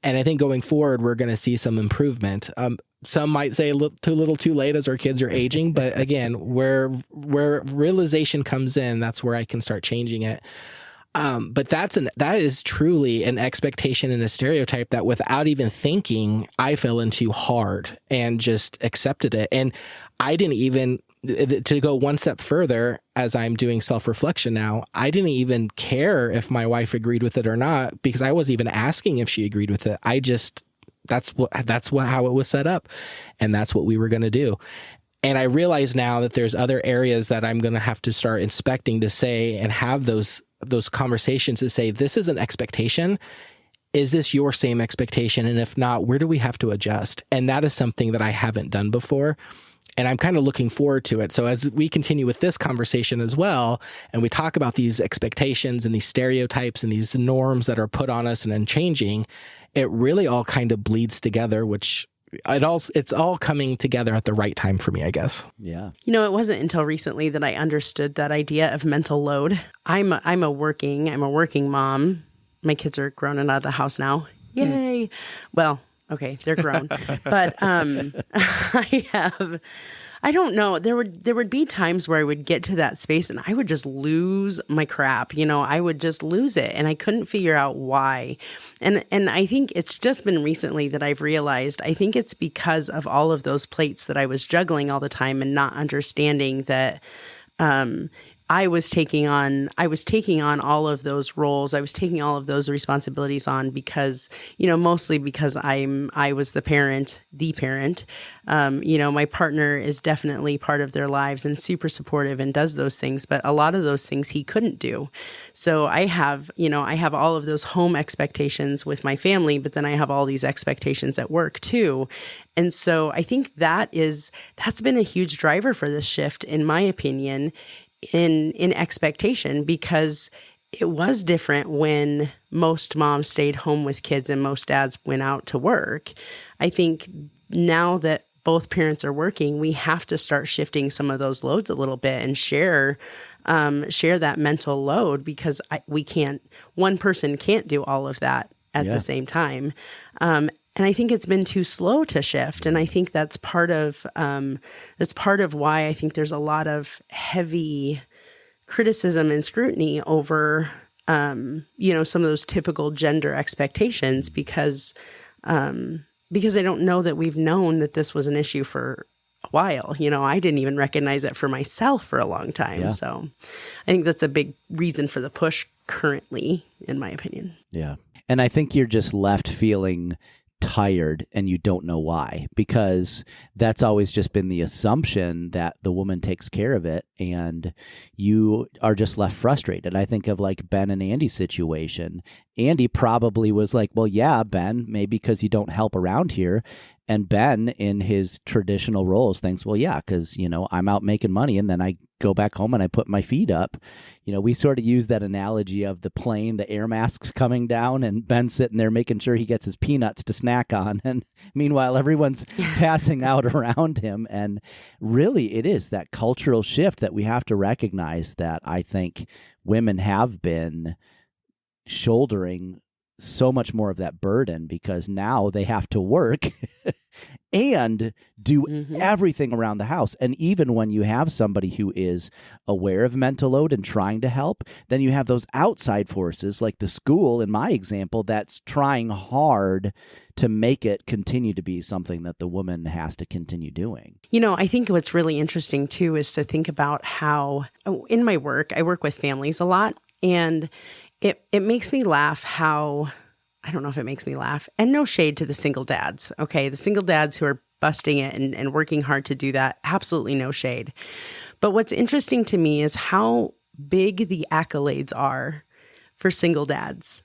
And I think going forward, we're going to see some improvement. Some might say too little too late as our kids are aging. But again, where realization comes in, that's where I can start changing it. But that is truly an expectation and a stereotype that without even thinking, I fell into hard and just accepted it. And I didn't even, to go one step further, as I'm doing self-reflection now, I didn't even care if my wife agreed with it or not, because I wasn't even asking if she agreed with it. That's how it was set up. And that's what we were going to do. And I realize now that there's other areas that I'm going to have to start inspecting to say, and have those conversations to say, this is an expectation. Is this your same expectation? And if not, where do we have to adjust? And that is something that I haven't done before. And I'm kind of looking forward to it. So as we continue with this conversation as well, and we talk about these expectations and these stereotypes and these norms that are put on us and then changing, it really all kind of bleeds together, which it's all coming together at the right time for me, I guess. Yeah. You know, it wasn't until recently that I understood that idea of mental load. I'm a working mom. My kids are grown and out of the house now. Yay. Well, okay, they're grown. But I don't know. There would be times where I would get to that space and I would just lose my crap. You know, I would just lose it and I couldn't figure out why. And I think it's just been recently that I've realized, I think it's because of all of those plates that I was juggling all the time and not understanding that I was taking on all of those roles. I was taking all of those responsibilities on because, you know, mostly because I was the parent. You know, my partner is definitely part of their lives and super supportive and does those things, but a lot of those things he couldn't do. So I have all of those home expectations with my family, but then I have all these expectations at work too. And so I think that's been a huge driver for this shift, in my opinion, in expectation, because it was different when most moms stayed home with kids and most dads went out to work. I think now that both parents are working, we have to start shifting some of those loads a little bit and share that mental load, because one person can't do all of that at the same time. And I think it's been too slow to shift. And I think that's part of why I think there's a lot of heavy criticism and scrutiny over, you know, some of those typical gender expectations, because I don't know that we've known that this was an issue for a while. You know, I didn't even recognize it for myself for a long time. Yeah. So I think that's a big reason for the push currently, in my opinion. Yeah. And I think you're just left feeling tired and you don't know why, because that's always just been the assumption that the woman takes care of it and you are just left frustrated. I think of like Ben and Andy's situation. Andy probably was like, well, yeah, Ben, maybe because you don't help around here. And Ben, in his traditional roles, thinks, well, yeah, because, you know, I'm out making money and then I go back home and I put my feet up. You know, we sort of use that analogy of the plane, the air masks coming down and Ben sitting there making sure he gets his peanuts to snack on. And meanwhile, everyone's passing out around him. And really, it is that cultural shift that we have to recognize, that I think women have been shouldering so much more of that burden, because now they have to work and do everything around the house. And even when you have somebody who is aware of mental load and trying to help, then you have those outside forces like the school, in my example, that's trying hard to make it continue to be something that the woman has to continue doing. You know, I think what's really interesting too is to think about how, in my work, I work with families a lot, and it makes me laugh how, I don't know if it makes me laugh, and no shade to the single dads, okay? The single dads who are busting it and working hard to do that, absolutely no shade. But what's interesting to me is how big the accolades are for single dads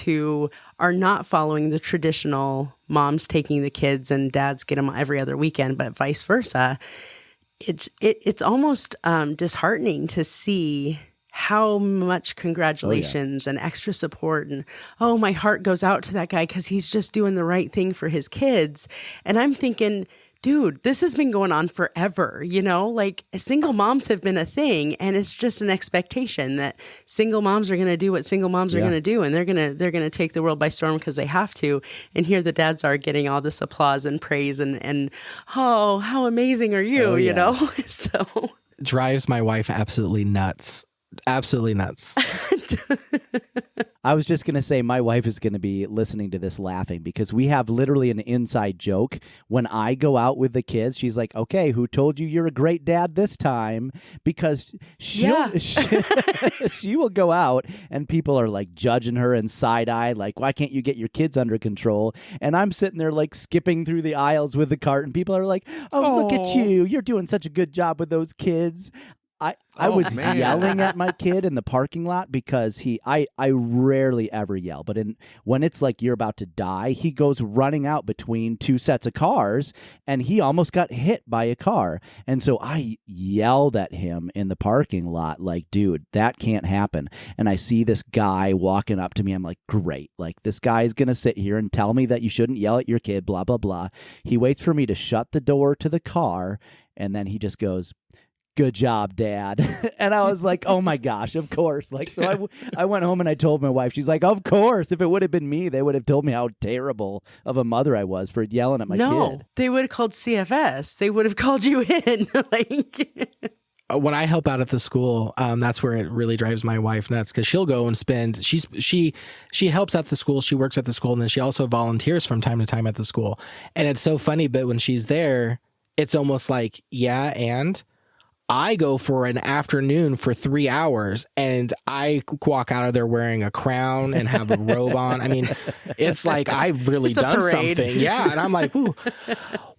who are not following the traditional moms taking the kids and dads get them every other weekend, but vice versa. It's almost disheartening to see how much congratulations and extra support and, oh, my heart goes out to that guy because he's just doing the right thing for his kids. And I'm thinking, dude, this has been going on forever, you know, like single moms have been a thing, and it's just an expectation that single moms are going to do what single moms are going to do, and they're going to take the world by storm because they have to. And here the dads are getting all this applause and praise and oh, how amazing are you, you know? So drives my wife absolutely nuts. Absolutely nuts. I was just going to say my wife is going to be listening to this laughing, because we have literally an inside joke. When I go out with the kids, she's like, okay, who told you you're a great dad this time? Because she will go out and people are like judging her and side-eye, like, why can't you get your kids under control? And I'm sitting there like skipping through the aisles with the cart, and people are like, oh, look at you. You're doing such a good job with those kids. I was man. yelling at my kid in the parking lot because I rarely ever yell, but when it's like you're about to die, he goes running out between two sets of cars and he almost got hit by a car. And so I yelled at him in the parking lot like, dude, that can't happen. And I see this guy walking up to me. I'm like, great. Like, this guy is going to sit here and tell me that you shouldn't yell at your kid, blah, blah, blah. He waits for me to shut the door to the car, and then he just goes, good job, Dad. And I was like, oh my gosh, of course. Like, so I went home and I told my wife, she's like, of course, if it would have been me, they would have told me how terrible of a mother I was for yelling at my kid. They would have called CFS. They would have called you in. When I help out at the school, that's where it really drives my wife nuts, because she'll go and spend. She helps at the school. She works at the school, and then she also volunteers from time to time at the school. And it's so funny, but when she's there, it's almost like, yeah, and I go for an afternoon for 3 hours, and I walk out of there wearing a crown and have a robe on. I mean, it's like I've really done something. Yeah. And I'm like, ooh.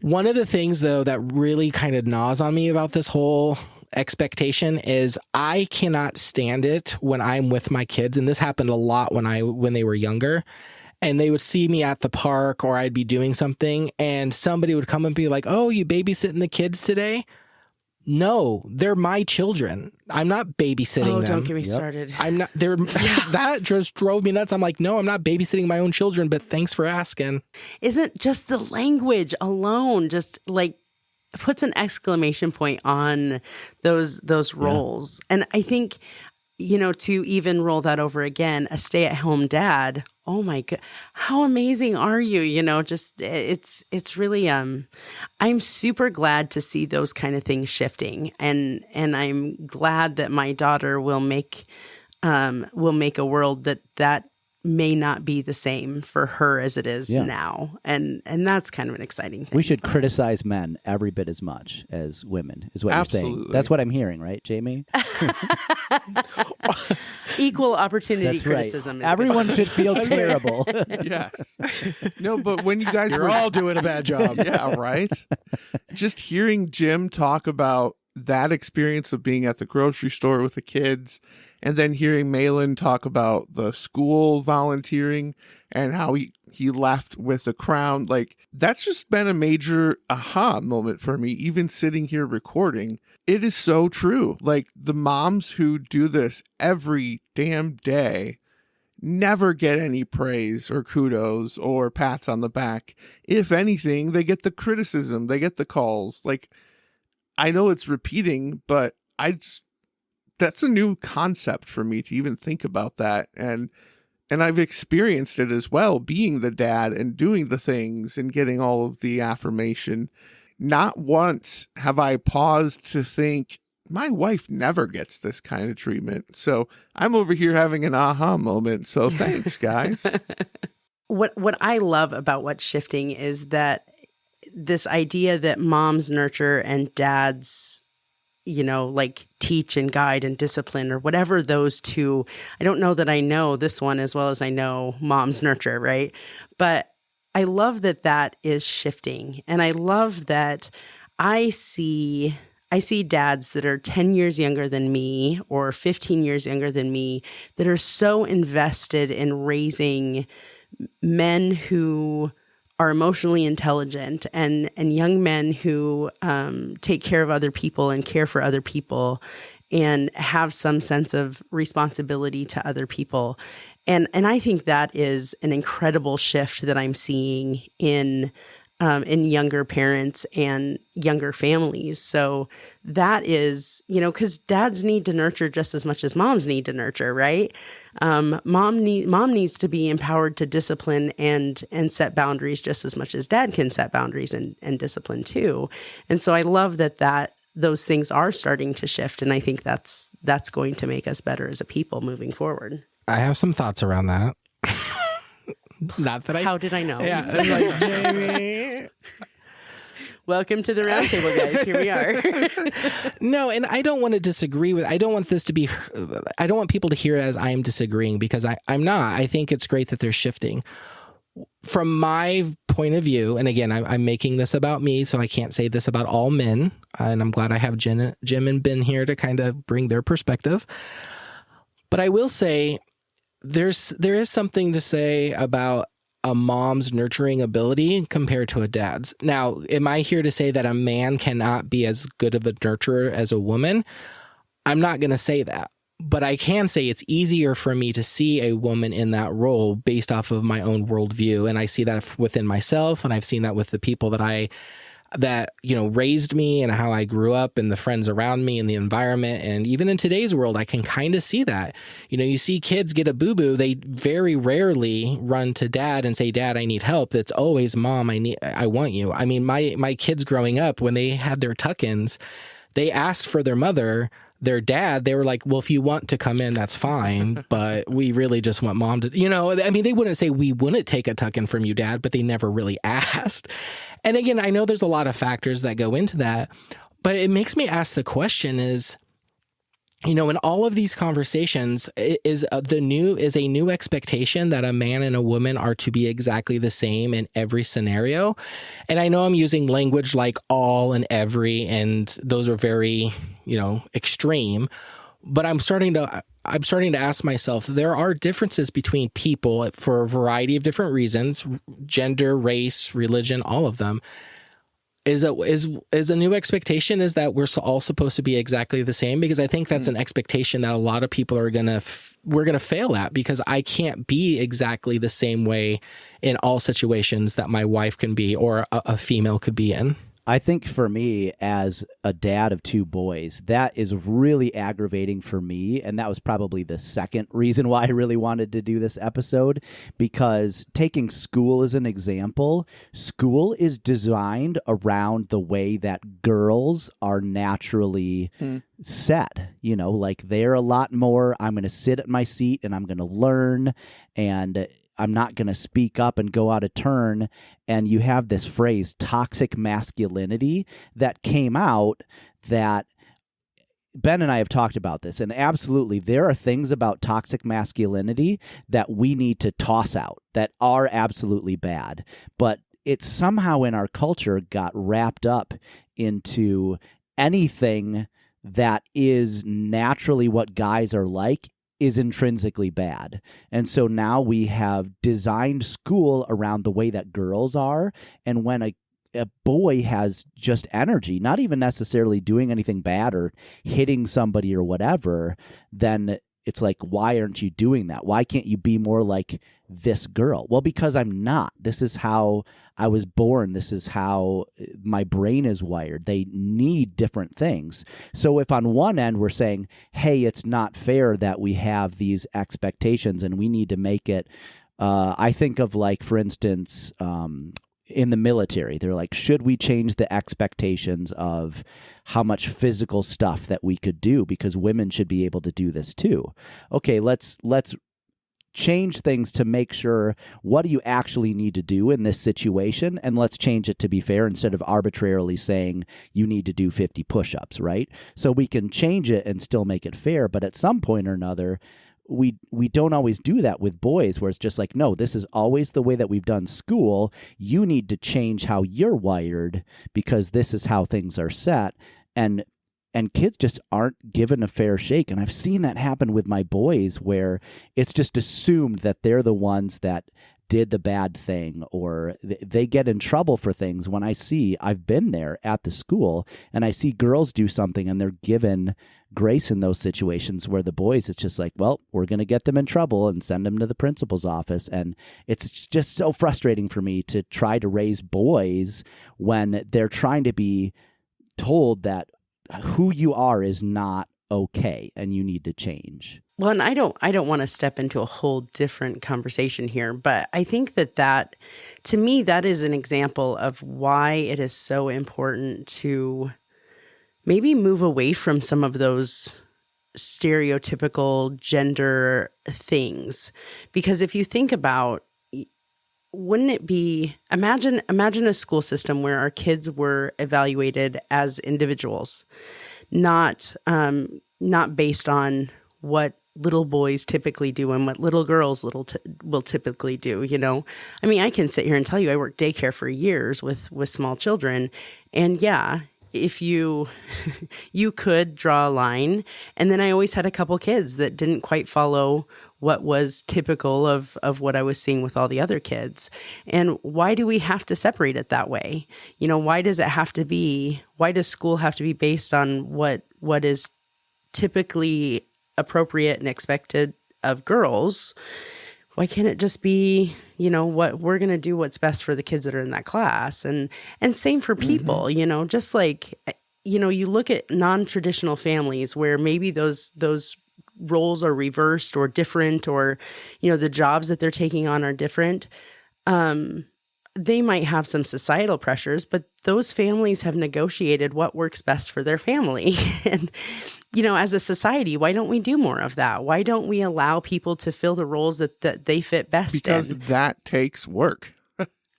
One of the things, though, that really kind of gnaws on me about this whole expectation is I cannot stand it when I'm with my kids. And this happened a lot when they were younger. And they would see me at the park, or I'd be doing something, and somebody would come and be like, oh, you babysitting the kids today? No, they're my children. I'm not babysitting them. Oh, don't get me started. I'm not. That just drove me nuts. I'm like, no, I'm not babysitting my own children, but thanks for asking. Isn't just the language alone just like puts an exclamation point on those roles? Yeah. And I think, to even roll that over again, a stay-at-home dad, oh my God, how amazing are you? Just it's really, I'm super glad to see those kind of things shifting. And I'm glad that my daughter will make a world that may not be the same for her as it is now. And that's kind of an exciting thing. We should criticize men every bit as much as women, is what you're saying. That's what I'm hearing, right, Jamie? Equal opportunity That's criticism. Right. Everyone should feel terrible. Yes. No, but when you guys You're all doing a bad job. Yeah, right? Just hearing Jim talk about that experience of being at the grocery store with the kids, and then hearing Malin talk about the school volunteering and how he left with a crown, like, that's just been a major aha moment for me, even sitting here recording. It is so true. Like, the moms who do this every damn day never get any praise or kudos or pats on the back. If anything, they get the criticism, they get the calls. Like, I know it's repeating, but that's a new concept for me to even think about that. And I've experienced it as well, being the dad and doing the things and getting all of the affirmation. Not once have I paused to think, my wife never gets this kind of treatment. So I'm over here having an aha moment. So thanks, guys. What I love about what's shifting is that this idea that moms nurture and dads, like teach and guide and discipline, or whatever those two. I don't know that I know this one as well as I know moms nurture, right? But I love that is shifting. And I love that I see dads that are 10 years younger than me or 15 years younger than me that are so invested in raising men who are emotionally intelligent and young men who take care of other people and care for other people and have some sense of responsibility to other people. And I think that is an incredible shift that I'm seeing in younger parents and younger families. So that is, because dads need to nurture just as much as moms need to nurture, right? Mom needs to be empowered to discipline and set boundaries just as much as dad can set boundaries and discipline too. And so I love that those things are starting to shift. And I think that's going to make us better as a people moving forward. I have some thoughts around that. Not that How did I know? Yeah, like, Jamie. Welcome to the roundtable, guys. Here we are. No, and I don't want to disagree with. I don't want people to hear it as I am disagreeing, because I'm not. I think it's great that they're shifting. from my point of view, and again, I'm making this about me, so I can't say this about all men, and I'm glad I have Jim and Ben here to kind of bring their perspective. But I will say there is something to say about a mom's nurturing ability compared to a dad's. Now, am I here to say that a man cannot be as good of a nurturer as a woman? I'm not going to say that. But I can say it's easier for me to see a woman in that role based off of my own worldview. And I see that within myself, and I've seen that with the people that raised me and how I grew up and the friends around me and the environment. And even in today's world, I can kind of see that. You see kids get a boo-boo. They very rarely run to dad and say, Dad, I need help. It's always, Mom, I want you. I mean, my kids growing up, when they had their tuck-ins, they asked for their mother. Their dad, they were like, well, if you want to come in, that's fine, but we really just want Mom to, they wouldn't say we wouldn't take a tuck-in from you, Dad, but they never really asked. And again, I know there's a lot of factors that go into that, but it makes me ask the question is, in all of these conversations, is a new expectation that a man and a woman are to be exactly the same in every scenario. And I know I'm using language like all and every, and those are very, extreme. But I'm starting to ask myself, there are differences between people for a variety of different reasons, gender, race, religion, all of them. Is a new expectation is that we're all supposed to be exactly the same? Because I think that's an expectation that a lot of people are we're gonna fail at, because I can't be exactly the same way in all situations that my wife can be or a female could be in. I think for me, as a dad of two boys, that is really aggravating for me. And that was probably the second reason why I really wanted to do this episode, because taking school as an example, school is designed around the way that girls are naturally set. Like they're a lot more, I'm going to sit at my seat and I'm going to learn, and I'm not going to speak up and go out of turn. And you have this phrase, toxic masculinity, that came out that Ben and I have talked about this. And absolutely, there are things about toxic masculinity that we need to toss out that are absolutely bad. But it somehow in our culture got wrapped up into anything that is naturally what guys are like is intrinsically bad. And so now we have designed school around the way that girls are. And when a boy has just energy, not even necessarily doing anything bad or hitting somebody or whatever, then it's like, why aren't you doing that? Why can't you be more like this girl? Well, because I'm not. This is how I was born. This is how my brain is wired. They need different things. So if on one end we're saying, hey, it's not fair that we have these expectations and we need to make it, I think of, like, for instance, in the military, they're like, should we change the expectations of how much physical stuff that we could do, because women should be able to do this too? Okay, let's change things to make sure, what do you actually need to do in this situation, and let's change it to be fair instead of arbitrarily saying you need to do 50 push-ups, right? So we can change it and still make it fair, but at some point or another, we don't always do that with boys, where it's just like, no, this is always the way that we've done school. You need to change how you're wired because this is how things are set. And kids just aren't given a fair shake. And I've seen that happen with my boys, where it's just assumed that they're the ones that did the bad thing, or they get in trouble for things. When I've been there at the school, and I see girls do something and they're given grace in those situations, where the boys, it's just like, well, we're going to get them in trouble and send them to the principal's office. And it's just so frustrating for me to try to raise boys when they're trying to be told that who you are is not okay and you need to change. Well, and I don't want to step into a whole different conversation here, but I think that to me, that is an example of why it is so important to maybe move away from some of those stereotypical gender things. Because if you think about, wouldn't it be, imagine a school system where our kids were evaluated as individuals, not based on what little boys typically do and what little girls will typically do, you know? I mean, I can sit here and tell you I worked daycare for years with small children. And yeah, if you could draw a line. And then I always had a couple kids that didn't quite follow what was typical of what I was seeing with all the other kids. And why do we have to separate it that way? You know, why does school have to be based on what is typically appropriate and expected of girls? Why can't it just be, you know, what we're going to do what's best for the kids that are in that class? And same for people, you know, just like, you know, you look at non-traditional families where maybe those roles are reversed or different, or, you know, the jobs that they're taking on are different. They might have some societal pressures, but those families have negotiated what works best for their family. And, you know, as a society, why don't we do more of that? Why don't we allow people to fill the roles that they fit best because in? that takes work.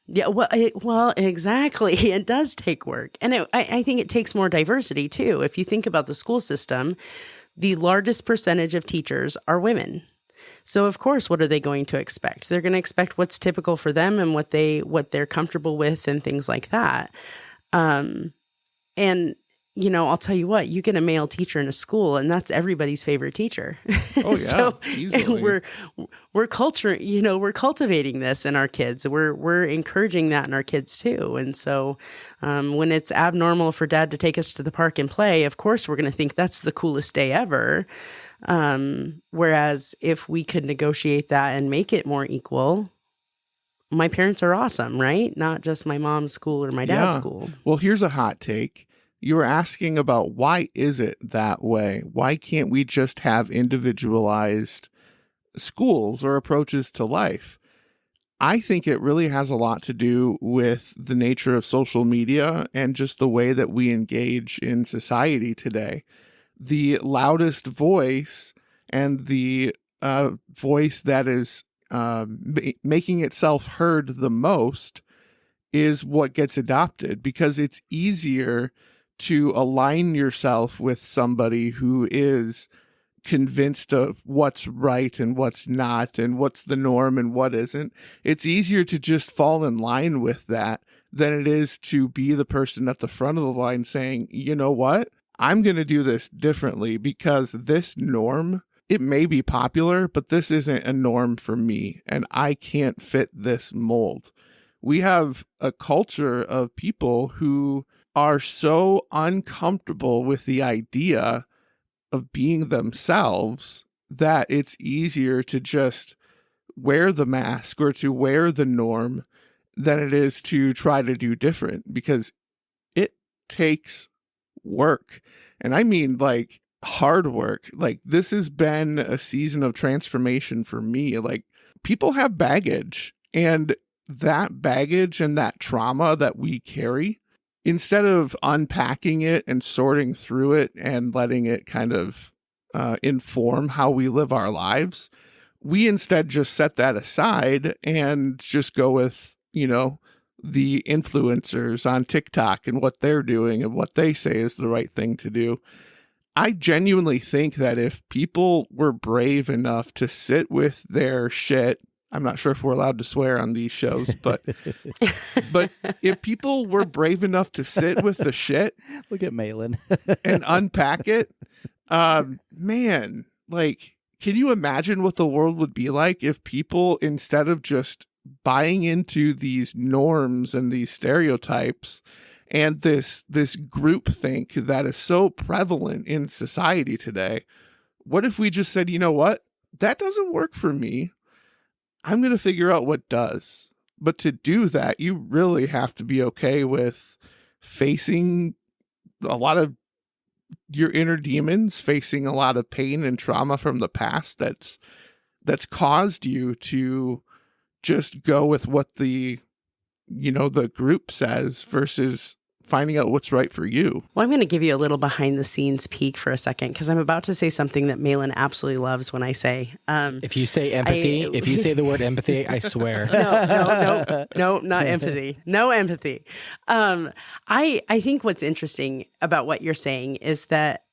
Yeah, well, exactly. It does take work. And I think it takes more diversity, too. If you think about the school system, the largest percentage of teachers are women. So, of course, what are they going to expect? They're going to expect what's typical for them and what they're comfortable with and things like that. And, you know, I'll tell you what, you get a male teacher in a school and that's everybody's favorite teacher. Oh, yeah. So easily. we're cultivating this in our kids. We're encouraging that in our kids too. And so when it's abnormal for dad to take us to the park and play, of course, we're going to think that's the coolest day ever. Whereas if we could negotiate that and make it more equal, my parents are awesome, right? Not just my mom's school or my dad's school. Well, here's a hot take. You were asking about why is it that way? Why can't we just have individualized schools or approaches to life? I think it really has a lot to do with the nature of social media and just the way that we engage in society today. The loudest voice and the voice that is making itself heard the most is what gets adopted, because it's easier to align yourself with somebody who is convinced of what's right and what's not and what's the norm and what isn't. It's easier to just fall in line with that than it is to be the person at the front of the line saying, you know what? I'm going to do this differently because this norm, it may be popular, but this isn't a norm for me and I can't fit this mold. We have a culture of people who are so uncomfortable with the idea of being themselves that it's easier to just wear the mask or to wear the norm than it is to try to do different, because it takes work. And I mean like hard work. Like this has been a season of transformation for me. Like people have baggage, and that baggage and that trauma that we carry, instead of unpacking it and sorting through it and letting it kind of inform how we live our lives, we instead just set that aside and just go with, you know, the influencers on TikTok and what they're doing and what they say is the right thing to do. I genuinely think that if people were brave enough to sit with their shit, I'm not sure if we're allowed to swear on these shows, but if people were brave enough to sit with the shit, look at Malin, and unpack it, man, like, can you imagine what the world would be like if people, instead of just buying into these norms and these stereotypes and this groupthink that is so prevalent in society today, what if we just said, you know what, that doesn't work for me. I'm going to figure out what does. But to do that, you really have to be okay with facing a lot of your inner demons, facing a lot of pain and trauma from the past that's caused you to just go with what the group says versus finding out what's right for you. Well, I'm going to give you a little behind the scenes peek for a second, because I'm about to say something that Malin absolutely loves when I say. If you say empathy, if you say the word empathy, I swear. No, not empathy. No empathy. I think what's interesting about what you're saying is that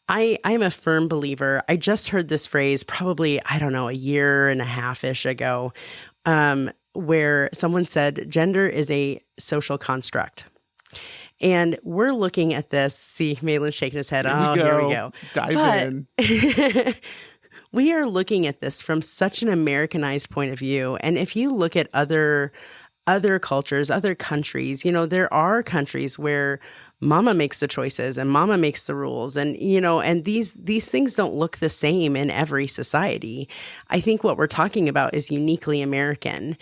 I'm a firm believer. I just heard this phrase probably, I don't know, a year and a half-ish ago, where someone said gender is a social construct. And we're looking at this. See, Malin's shaking his head. Here we go. Dive in. We are looking at this from such an Americanized point of view. And if you look at other cultures, other countries, there are countries where mama makes the choices and mama makes the rules. And, and these things don't look the same in every society. I think what we're talking about is uniquely American,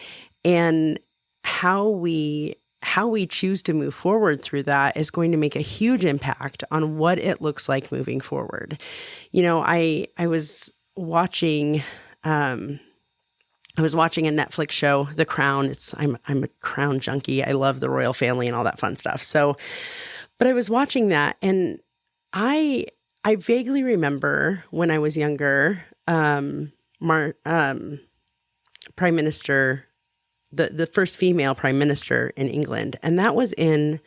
and how we choose to move forward through that is going to make a huge impact on what it looks like moving forward. I was watching a Netflix show, The Crown. I'm a Crown junkie. I love the royal family and all that fun stuff. So, but I was watching that, and I vaguely remember when I was younger, Prime Minister, the first female prime minister in England, and that was in,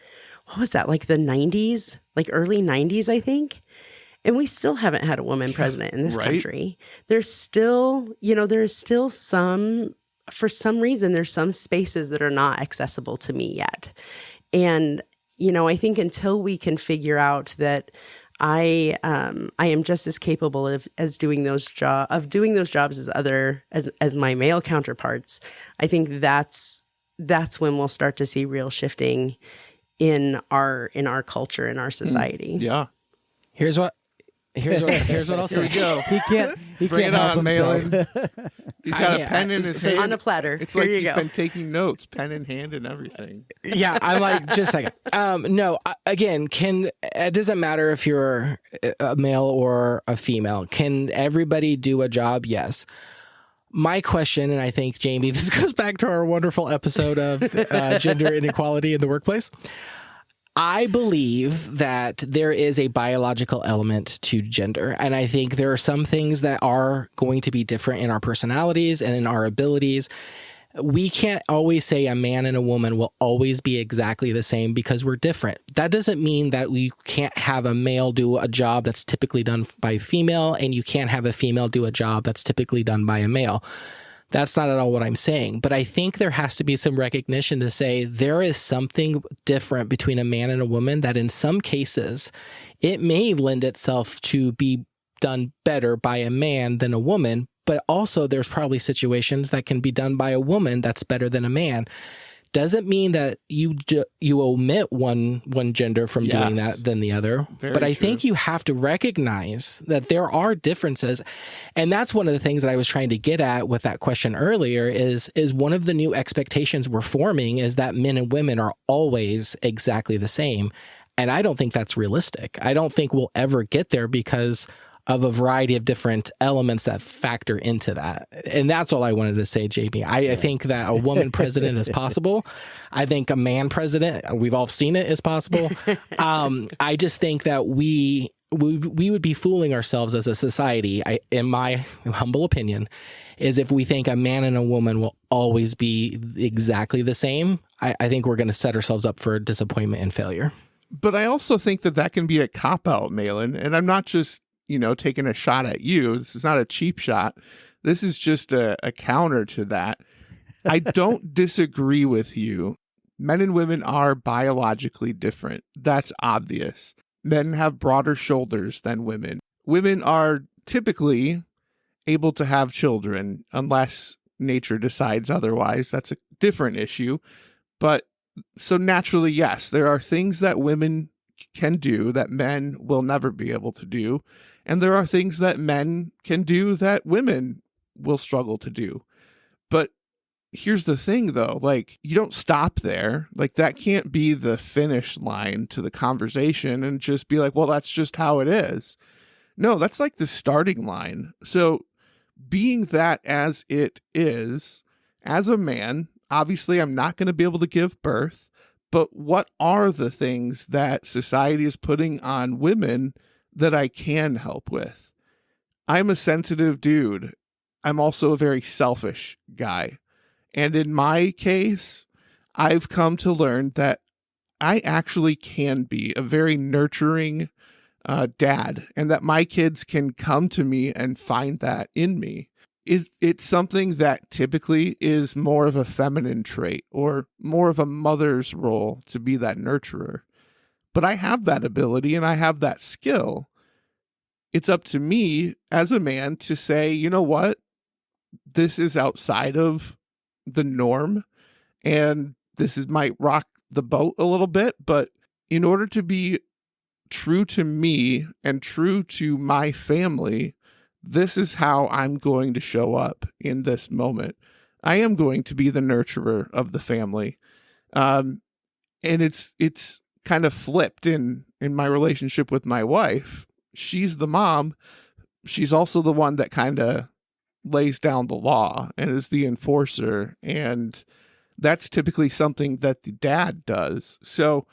what was that, like the 90s, like early 90s, I think. And we still haven't had a woman president in this country. There's still, for some reason, there's some spaces that are not accessible to me yet. And, I think until we can figure out that I am just as capable of doing those jobs as my male counterparts, I think that's when we'll start to see real shifting in our culture, in our society. Yeah. Here's what I'll say. He can't Bring it help on, himself. Malin. He's got a pen in his hand. On a platter. It's Here like you he's go. been taking notes, pen in hand and everything. Yeah, I'm like, just a second. No, again, it doesn't matter if you're a male or a female. Can everybody do a job? Yes. My question, and I think, Jamie, this goes back to our wonderful episode of gender inequality in the workplace. I believe that there is a biological element to gender, and I think there are some things that are going to be different in our personalities and in our abilities. We can't always say a man and a woman will always be exactly the same because we're different. That doesn't mean that we can't have a male do a job that's typically done by a female, and you can't have a female do a job that's typically done by a male. That's not at all what I'm saying. But I think there has to be some recognition to say there is something different between a man and a woman that in some cases it may lend itself to be done better by a man than a woman. But also there's probably situations that can be done by a woman that's better than a man. Doesn't mean that you omit one gender from doing that than the other. But I think you have to recognize that there are differences. And that's one of the things that I was trying to get at with that question earlier is one of the new expectations we're forming is that men and women are always exactly the same. And I don't think that's realistic. I don't think we'll ever get there because of a variety of different elements that factor into that. And that's all I wanted to say, JB. I think that a woman president is possible. I think a man president, we've all seen it, is possible. I just think that we would be fooling ourselves as a society, in my humble opinion, is if we think a man and a woman will always be exactly the same. I think we're going to set ourselves up for disappointment and failure. But I also think that can be a cop-out, Malin. And I'm not just taking a shot at you. This is not a cheap shot. This is just a counter to that. I don't disagree with you. Men and women are biologically different. That's obvious. Men have broader shoulders than women. Women are typically able to have children unless nature decides otherwise. That's a different issue. But so naturally, yes, there are things that women can do that men will never be able to do. And there are things that men can do that women will struggle to do. But here's the thing, though, you don't stop there. That can't be the finish line to the conversation and just be like, well, that's just how it is. No, that's the starting line. So being that as it is, as a man, obviously I'm not going to be able to give birth, but what are the things that society is putting on women that I can help with? I'm a sensitive dude. I'm also a very selfish guy. And in my case, I've come to learn that I actually can be a very nurturing, dad, and that my kids can come to me and find that in me. It's something that typically is more of a feminine trait or more of a mother's role to be that nurturer. But I have that ability and I have that skill. It's up to me as a man to say, you know what? This is outside of the norm and might rock the boat a little bit, but in order to be true to me and true to my family, this is how I'm going to show up in this moment. I am going to be the nurturer of the family. And it's kind of flipped in my relationship with my wife. She's the mom. She's also the one that kind of lays down the law and is the enforcer. And that's typically something that the dad does. So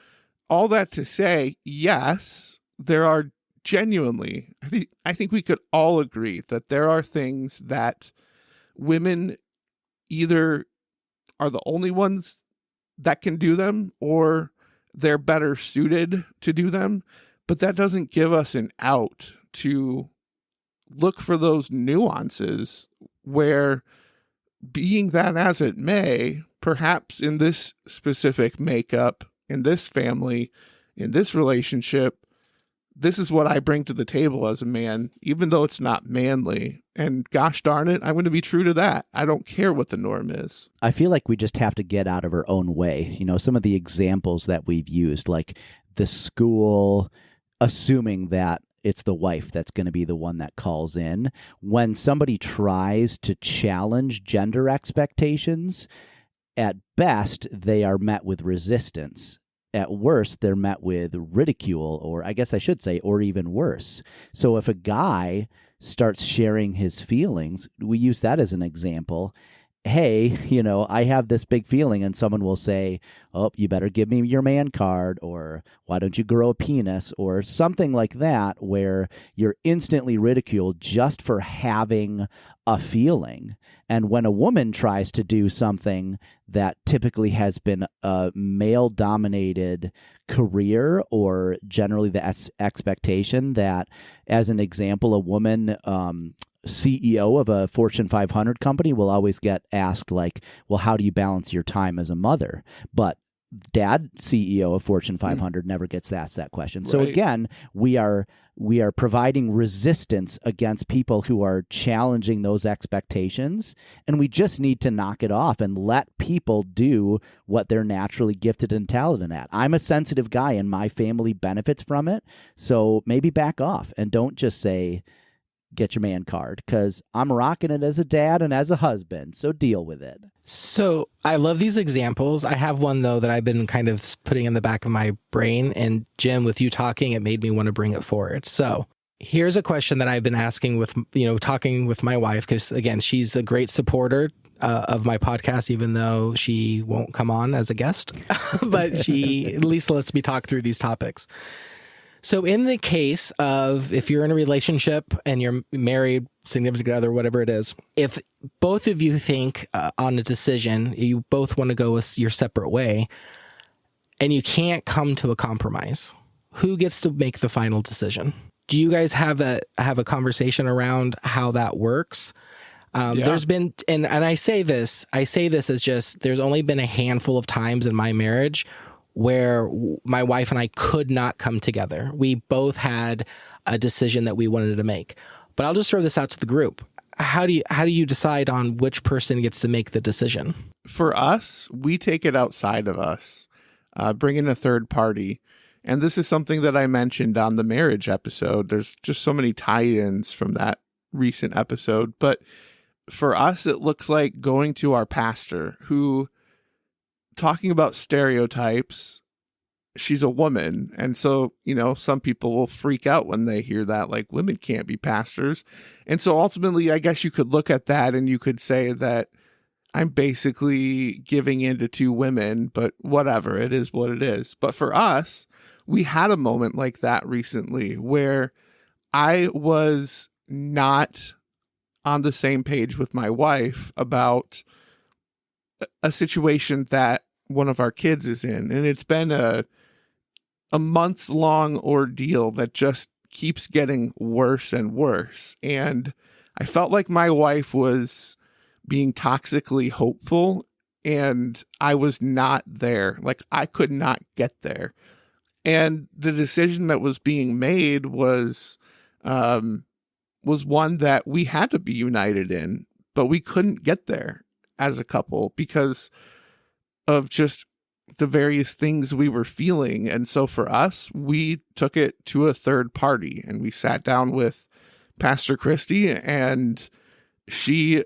all that to say, yes, there are genuinely, I think we could all agree that there are things that women either are the only ones that can do them or they're better suited to do them. But that doesn't give us an out to look for those nuances where, being that as it may, perhaps in this specific makeup, in this family, in this relationship, this is what I bring to the table as a man, even though it's not manly. And gosh darn it, I'm going to be true to that. I don't care what the norm is. I feel like we just have to get out of our own way. You know, some of the examples that we've used, like the school, assuming that it's the wife that's going to be the one that calls in. When somebody tries to challenge gender expectations, at best, they are met with resistance. At worst, they're met with ridicule, or I guess I should say, or even worse. So if a guy starts sharing his feelings, we use that as an example. Hey, you know, I have this big feeling, and someone will say, oh, you better give me your man card, or why don't you grow a penis, or something like that, where you're instantly ridiculed just for having a feeling. And when a woman tries to do something that typically has been a male-dominated career, or generally the expectation that, as an example, a woman CEO of a Fortune 500 company will always get asked, like, well, how do you balance your time as a mother? But dad, CEO of Fortune 500, never gets asked that question. So Right. again, we are providing resistance against people who are challenging those expectations, and we just need to knock it off and let people do what they're naturally gifted and talented at. I'm a sensitive guy, and my family benefits from it, so maybe back off and don't just say, get your man card, because I'm rocking it as a dad and as a husband, so deal with it. So I love these examples. I have one, though, that I've been kind of putting in the back of my brain. And Jim, with you talking, it made me want to bring it forward. So here's a question that I've been asking with, talking with my wife, because, again, she's a great supporter of my podcast, even though she won't come on as a guest. But she at least lets me talk through these topics. So in the case of, if you're in a relationship and you're married, significant other, whatever it is, if both of you think on a decision, you both want to go your separate way, and you can't come to a compromise, who gets to make the final decision? Do you guys have a conversation around how that works? There's been, and I say this as just, there's only been a handful of times in my marriage where my wife and I could not come together. We both had a decision that we wanted to make. But I'll just throw this out to the group. How do you decide on which person gets to make the decision? For us, we take it outside of us, bring in a third party. And this is something that I mentioned on the marriage episode. There's just so many tie-ins from that recent episode. But for us, it looks like going to our pastor, who, talking about stereotypes, she's a woman. And so, some people will freak out when they hear that, like, women can't be pastors. And so ultimately, I guess you could look at that and you could say that I'm basically giving in to two women, but whatever, it is what it is. But for us, we had a moment like that recently where I was not on the same page with my wife about a situation that one of our kids is in. And it's been a months-long ordeal that just keeps getting worse and worse. And I felt like my wife was being toxically hopeful, and I was not there. Like, I could not get there. And the decision that was being made was one that we had to be united in, but we couldn't get there as a couple because of just the various things we were feeling. And so for us, we took it to a third party, and we sat down with Pastor Christy, and she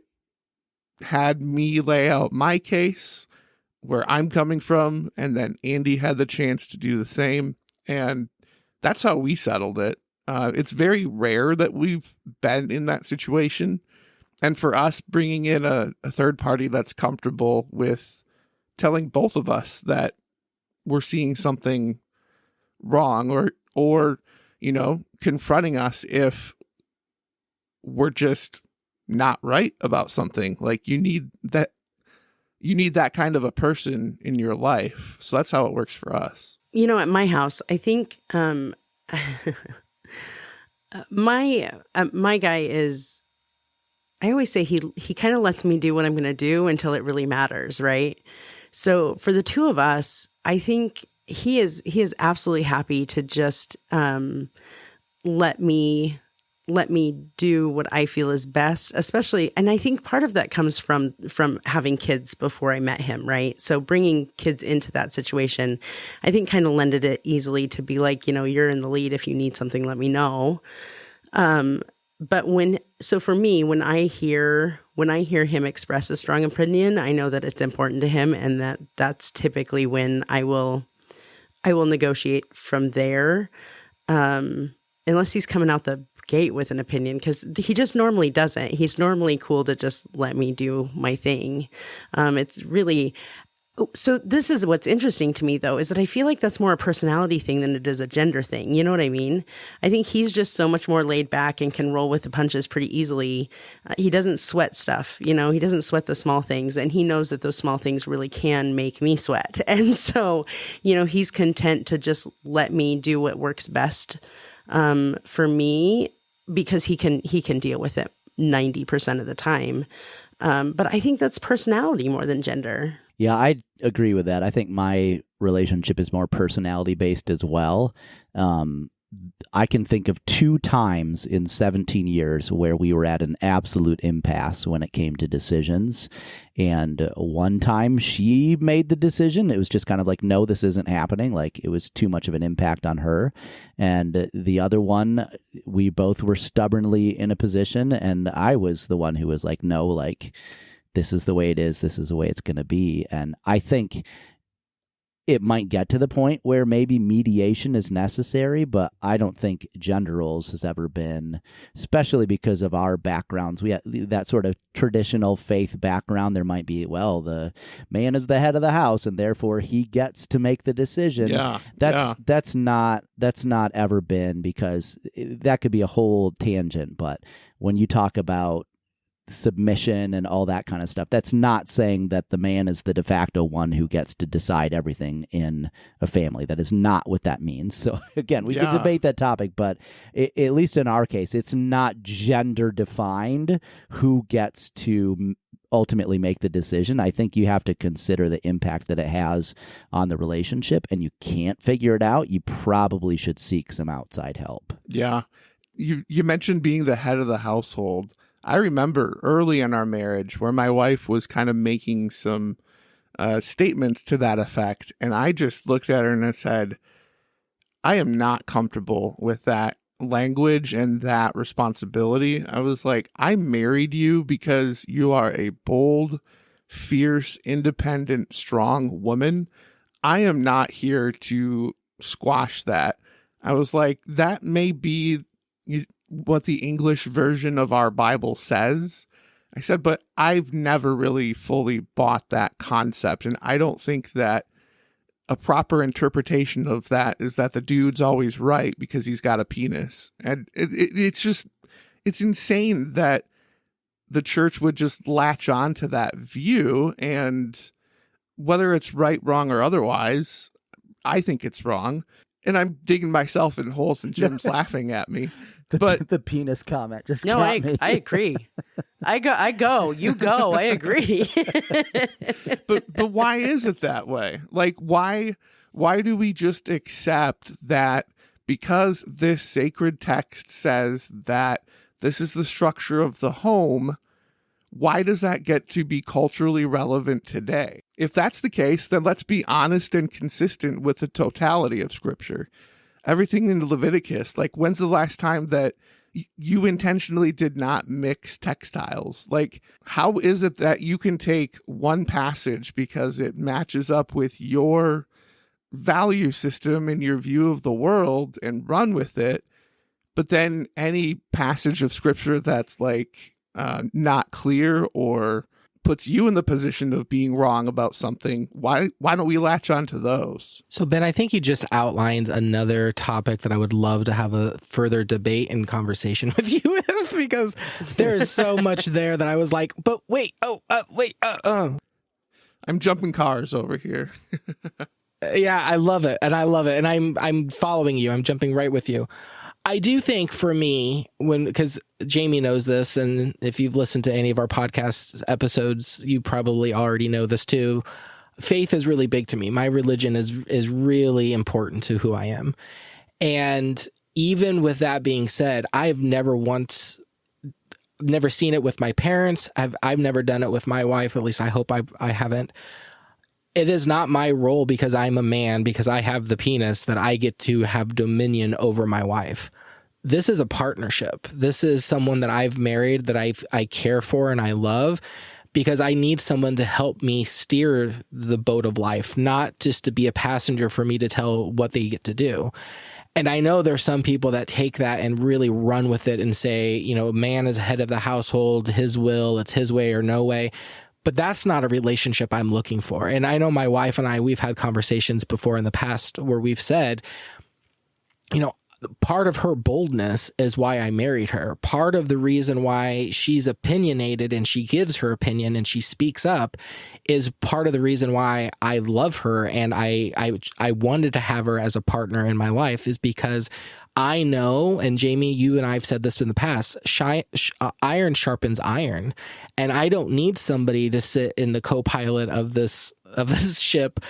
had me lay out my case, where I'm coming from, and then Andy had the chance to do the same. And that's how we settled it. It's very rare that we've been in that situation. And for us, bringing in a third party that's comfortable with telling both of us that we're seeing something wrong, or confronting us if we're just not right about something. Like, you need that kind of a person in your life. So that's how it works for us. At my house, I think my guy is, I always say he kind of lets me do what I'm going to do until it really matters, right? So for the two of us, I think he is absolutely happy to just let me do what I feel is best, especially, and I think part of that comes from having kids before I met him, right? So bringing kids into that situation, I think kind of lended it easily to be like, you're in the lead. If you need something, let me know. But for me, when I hear him express a strong opinion, I know that it's important to him, and that's typically when I will negotiate from there. Unless he's coming out the gate with an opinion, because he just normally doesn't. He's normally cool to just let me do my thing. It's really, so this is what's interesting to me, though, is that I feel like that's more a personality thing than it is a gender thing. You know what I mean? I think he's just so much more laid back and can roll with the punches pretty easily. He doesn't sweat stuff, he doesn't sweat the small things, and he knows that those small things really can make me sweat. And so, he's content to just let me do what works best for me, because he can deal with it 90% of the time. But I think that's personality more than gender. Yeah, I agree with that. I think my relationship is more personality based as well. I can think of 2 times in 17 years where we were at an absolute impasse when it came to decisions. And one time she made the decision. It was just kind of like, no, this isn't happening. Like, it was too much of an impact on her. And the other one, we both were stubbornly in a position. And I was the one who was like, no, like, this is the way it is. This is the way it's going to be. And I think it might get to the point where maybe mediation is necessary, but I don't think gender roles has ever been, especially because of our backgrounds. We have that sort of traditional faith background. There might be, well, the man is the head of the house, and therefore he gets to make the decision. That's not ever been, because that could be a whole tangent. But when you talk about submission and all that kind of stuff, that's not saying that the man is the de facto one who gets to decide everything in a family. That is not what that means. So again, we could debate that topic, but at least in our case, it's not gender defined who gets to ultimately make the decision. I think you have to consider the impact that it has on the relationship, and you can't figure it out. You probably should seek some outside help. Yeah. You mentioned being the head of the household. I remember early in our marriage where my wife was kind of making some statements to that effect. And I just looked at her and I said, I am not comfortable with that language and that responsibility. I was like, I married you because you are a bold, fierce, independent, strong woman. I am not here to squash that. I was like, that may be what the English version of our Bible says. I said, but I've never really fully bought that concept. And I don't think that a proper interpretation of that is that the dude's always right because he's got a penis. And it's insane that the church would just latch on to that view. And whether it's right, wrong, or otherwise, I think it's wrong. And I'm digging myself in holes, and Jim's laughing at me. But the penis comment just No, got me. I agree. I go, you go. I agree. But why is it that way? Like, why do we just accept that because this sacred text says that this is the structure of the home, why does that get to be culturally relevant today? If that's the case, then let's be honest and consistent with the totality of Scripture. Everything in Leviticus, like, when's the last time that you intentionally did not mix textiles? Like, how is it that you can take one passage because it matches up with your value system and your view of the world and run with it, but then any passage of Scripture that's like not clear or puts you in the position of being wrong about something, why don't we latch on to those? So, Ben, I think you just outlined another topic that I would love to have a further debate and conversation with you with, because there is so much there that I was like, but wait, I'm jumping cars over here. Yeah, I love it. And I'm following you. I'm jumping right with you. I do think for me, because Jamie knows this, and if you've listened to any of our podcast episodes, you probably already know this too. Faith is really big to me. My religion is really important to who I am. And even with that being said, I've never seen it with my parents. I've never done it with my wife. At least I hope I haven't. It is not my role, because I'm a man, because I have the penis, that I get to have dominion over my wife. This is a partnership. This is someone that I've married, that I care for and I love, because I need someone to help me steer the boat of life, not just to be a passenger for me to tell what they get to do. And I know there's some people that take that and really run with it and say, you know, man is head of the household, his will, it's his way or no way. But that's not a relationship I'm looking for. And I know my wife and I, we've had conversations before in the past where we've said, you know, part of her boldness is why I married her. Part of the reason why she's opinionated and she gives her opinion and she speaks up is part of the reason why I love her and I wanted to have her as a partner in my life, is because I know, and Jamie, you and I have said this in the past, iron sharpens iron. And I don't need somebody to sit in the co-pilot of this ship,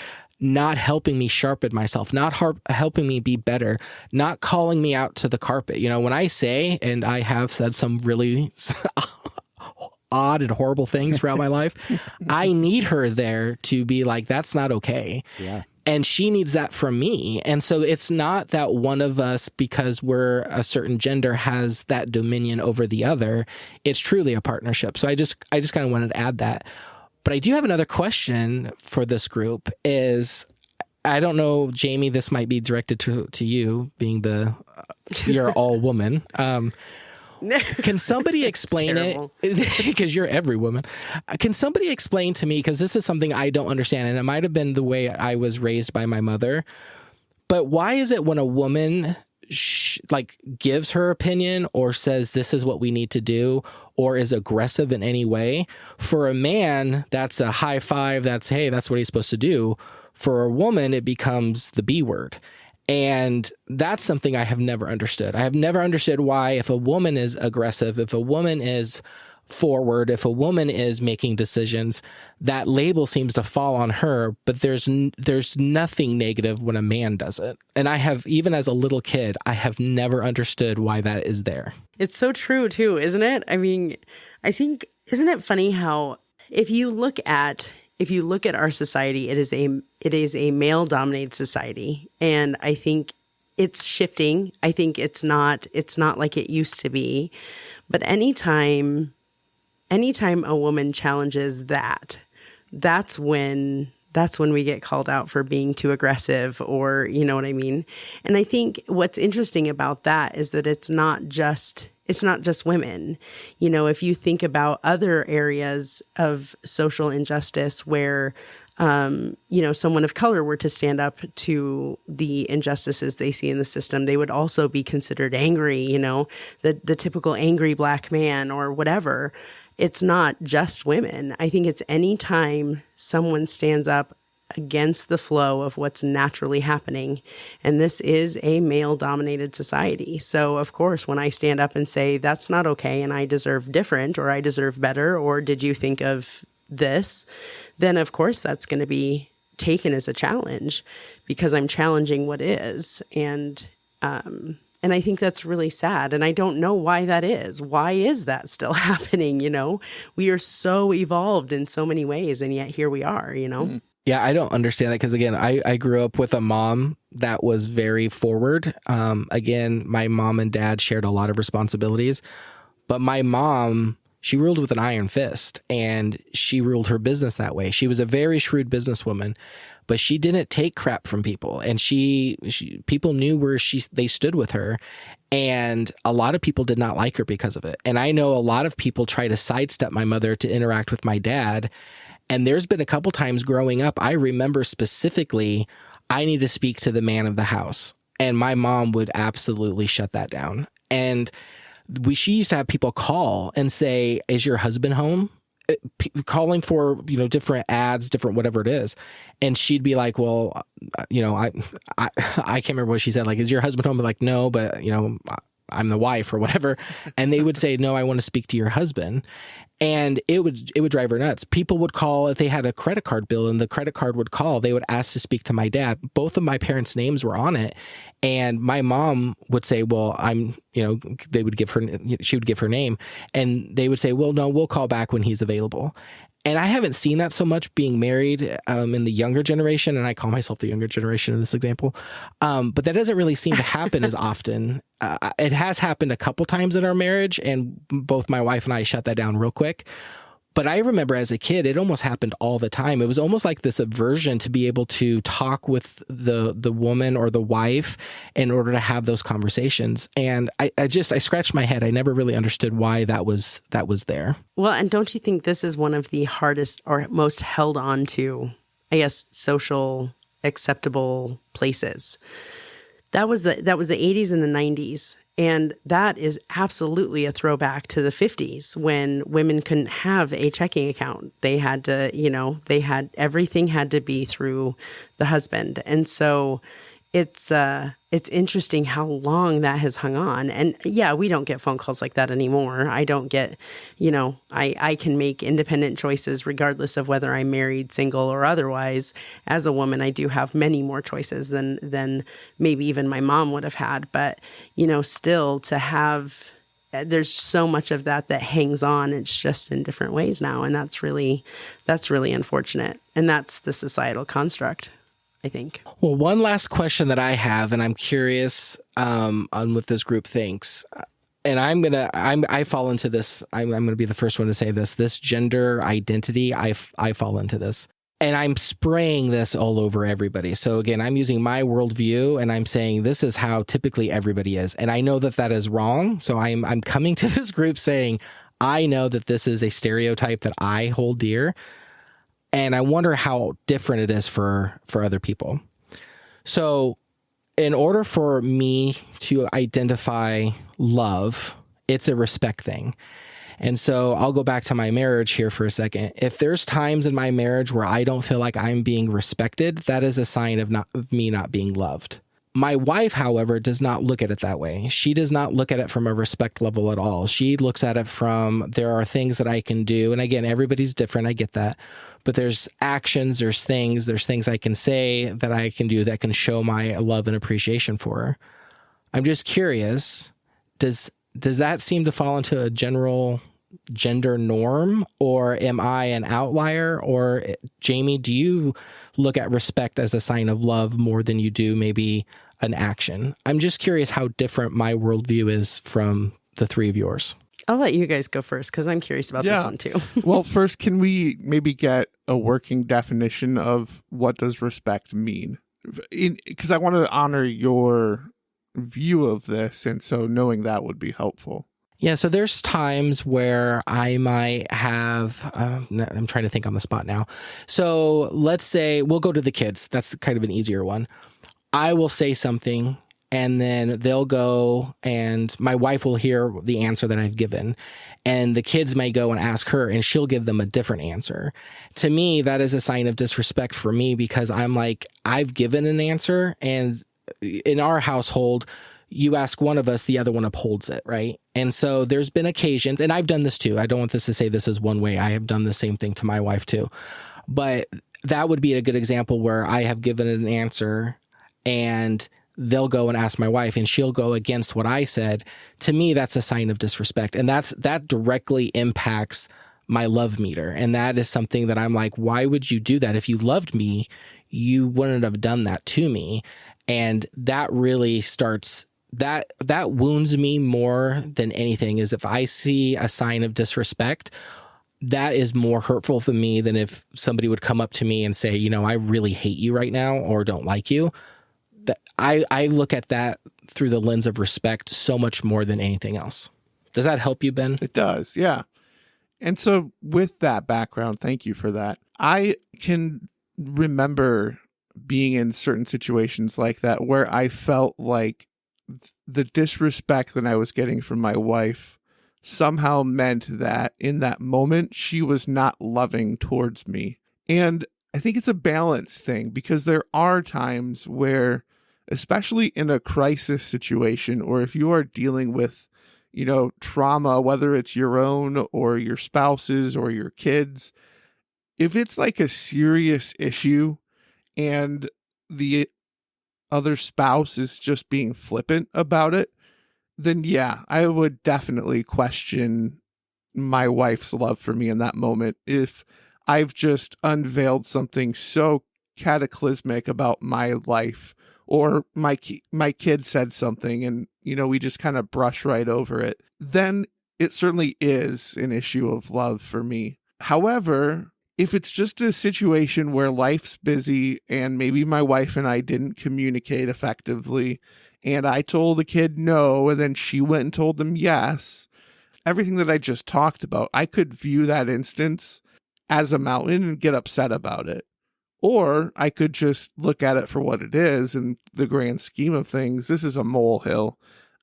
not helping me sharpen myself, not helping me be better, not calling me out to the carpet. You know, when I say, and I have said some really odd and horrible things throughout my life, I need her there to be like, that's not okay. Yeah. And she needs that from me. And so it's not that one of us, because we're a certain gender, has that dominion over the other. It's truly a partnership. So I just kind of wanted to add that. But I do have another question for this group is, I don't know, Jamie, this might be directed to you, being you're all woman. Can somebody explain it? Because you're every woman. Can somebody explain to me, because this is something I don't understand, and it might have been the way I was raised by my mother, but why is it when a woman gives her opinion or says this is what we need to do or is aggressive in any way, for a man that's a high five, that's, hey, that's what he's supposed to do. For a woman, it becomes the B word. And that's something I have never understood. I have never understood why, if a woman is aggressive, if a woman is forward, if a woman is making decisions, that label seems to fall on her, but there's nothing negative when a man does it. And I have, even as a little kid, I have never understood why that is there. It's so true too, isn't it? I mean, I think, isn't it funny how if you look at our society, it is a male-dominated society, and I think it's shifting. I think it's not like it used to be. But anytime a woman challenges that's when we get called out for being too aggressive, or you know what I mean? And I think what's interesting about that is that it's not just women. You know, if you think about other areas of social injustice where, someone of color were to stand up to the injustices they see in the system, they would also be considered angry, you know, the typical angry black man or whatever. It's not just women. I think it's any time someone stands up against the flow of what's naturally happening. And this is a male-dominated society. So, of course, when I stand up and say, that's not okay and I deserve different, or I deserve better, or did you think of this? Then, of course, that's going to be taken as a challenge because I'm challenging what is. And I think that's really sad. And I don't know why that is. Why is that still happening? We are so evolved in so many ways. And yet here we are, Yeah, I don't understand that because, again, I grew up with a mom that was very forward. Again, my mom and dad shared a lot of responsibilities, but my mom, she ruled with an iron fist, and she ruled her business that way. She was a very shrewd businesswoman, but she didn't take crap from people, and people knew where they stood with her, and a lot of people did not like her because of it. And I know a lot of people try to sidestep my mother to interact with my dad. And there's been a couple times growing up, I remember specifically, I need to speak to the man of the house. And my mom would absolutely shut that down. And she used to have people call and say, is your husband home? Calling for, different ads, different whatever it is. And she'd be like, well, I can't remember what she said. Like, is your husband home? I'm like, no, but, I'm the wife or whatever. And they would say, no, I want to speak to your husband. And it would drive her nuts. People would call if they had a credit card bill and the credit card would call, they would ask to speak to my dad. Both of my parents' names were on it. And my mom would say, well, she would give her name, and they would say, well, no, we'll call back when he's available. And I haven't seen that so much being married in the younger generation, and I call myself the younger generation in this example. But that doesn't really seem to happen as often. It has happened a couple times in our marriage, and both my wife and I shut that down real quick. But I remember as a kid, it almost happened all the time. It was almost like this aversion to be able to talk with the woman or the wife in order to have those conversations. And I scratched my head. I never really understood why that was there. Well, and don't you think this is one of the hardest or most held on to, I guess, social acceptable places? That was the 80s and the 90s. And that is absolutely a throwback to the 50s when women couldn't have a checking account. They had to, everything had to be through the husband. And so it's interesting how long that has hung on. And yeah, we don't get phone calls like that anymore. I don't get, I can make independent choices regardless of whether I'm married, single, or otherwise. As a woman, I do have many more choices than maybe even my mom would have had. But, still to have, there's so much of that hangs on. It's just in different ways now. And that's really unfortunate. And that's the societal construct, I think. Well, one last question that I have, and I'm curious on what this group thinks, and I fall into this. I'm going to be the first one to say this gender identity. I fall into this, and I'm spraying this all over everybody. So again, I'm using my worldview, and I'm saying this is how typically everybody is, and I know that is wrong. So I'm coming to this group saying I know that this is a stereotype that I hold dear. And I wonder how different it is for other people. So in order for me to identify love, it's a respect thing. And so I'll go back to my marriage here for a second. If there's times in my marriage where I don't feel like I'm being respected, that is a sign of me not being loved. My wife, however, does not look at it that way. She does not look at it from a respect level at all. She looks at it from, there are things that I can do. And again, everybody's different. I get that. But there's actions, there's things I can say that I can do that can show my love and appreciation for her. I'm just curious, does that seem to fall into a general gender norm, or am I an outlier? Or Jamie, do you look at respect as a sign of love more than you do maybe an action? I'm just curious how different my worldview is from the three of yours. I'll let you guys go first because I'm curious about this one too. Well, first, can we maybe get a working definition of what does respect mean? Because I want to honor your view of this, and so knowing that would be helpful. Yeah, so there's times where I might have, I'm trying to think on the spot now. So let's say we'll go to the kids. That's kind of an easier one. I will say something and then they'll go and my wife will hear the answer that I've given. And the kids may go and ask her and she'll give them a different answer. To me, that is a sign of disrespect for me because I'm like, I've given an answer. And in our household, you ask one of us, the other one upholds it, right? And so there's been occasions, and I've done this too. I don't want this to say this is one way. I have done the same thing to my wife too. But that would be a good example where I have given an answer and they'll go and ask my wife and she'll go against what I said. To me, that's a sign of disrespect. And that directly impacts my love meter. And that is something that I'm like, why would you do that? If you loved me, you wouldn't have done that to me. And that really starts, that wounds me more than anything is if I see a sign of disrespect, that is more hurtful for me than if somebody would come up to me and say, I really hate you right now or don't like you. I look at that through the lens of respect so much more than anything else. Does that help you, Ben? It does, yeah. And so with that background, thank you for that. I can remember being in certain situations like that where I felt like the disrespect that I was getting from my wife somehow meant that in that moment, she was not loving towards me. And I think it's a balance thing because there are times where, especially in a crisis situation, or if you are dealing with, trauma, whether it's your own or your spouse's or your kids, if it's like a serious issue and the other spouse is just being flippant about it, then yeah, I would definitely question my wife's love for me in that moment. If I've just unveiled something so cataclysmic about my life, or my kid said something and, we just kind of brush right over it, then it certainly is an issue of love for me. However, if it's just a situation where life's busy and maybe my wife and I didn't communicate effectively and I told the kid no, and then she went and told them yes, everything that I just talked about, I could view that instance as a mountain and get upset about it. Or I could just look at it for what it is. In the grand scheme of things, this is a molehill.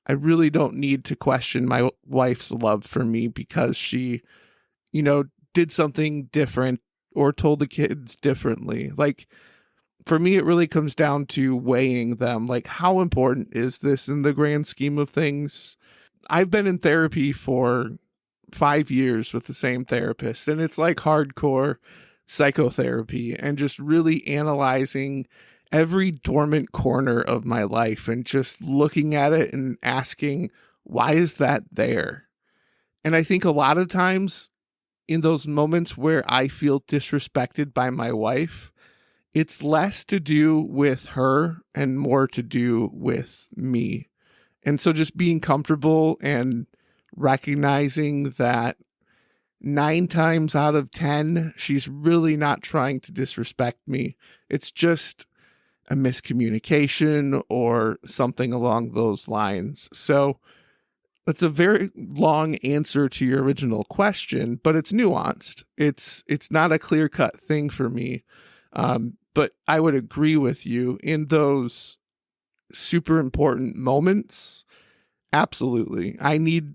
I really don't need to question my wife's love for me because she, did something different or told the kids differently. Like, for me, it really comes down to weighing them. Like, how important is this in the grand scheme of things? I've been in therapy for 5 years with the same therapist, and it's like hardcore psychotherapy and just really analyzing every dormant corner of my life and just looking at it and asking, why is that there? And I think a lot of times in those moments where I feel disrespected by my wife, it's less to do with her and more to do with me. And so just being comfortable and recognizing that 9 times out of 10, she's really not trying to disrespect me. It's just a miscommunication or something along those lines. So that's a very long answer to your original question, but it's nuanced. It's not a clear-cut thing for me. But I would agree with you in those super important moments. Absolutely. I need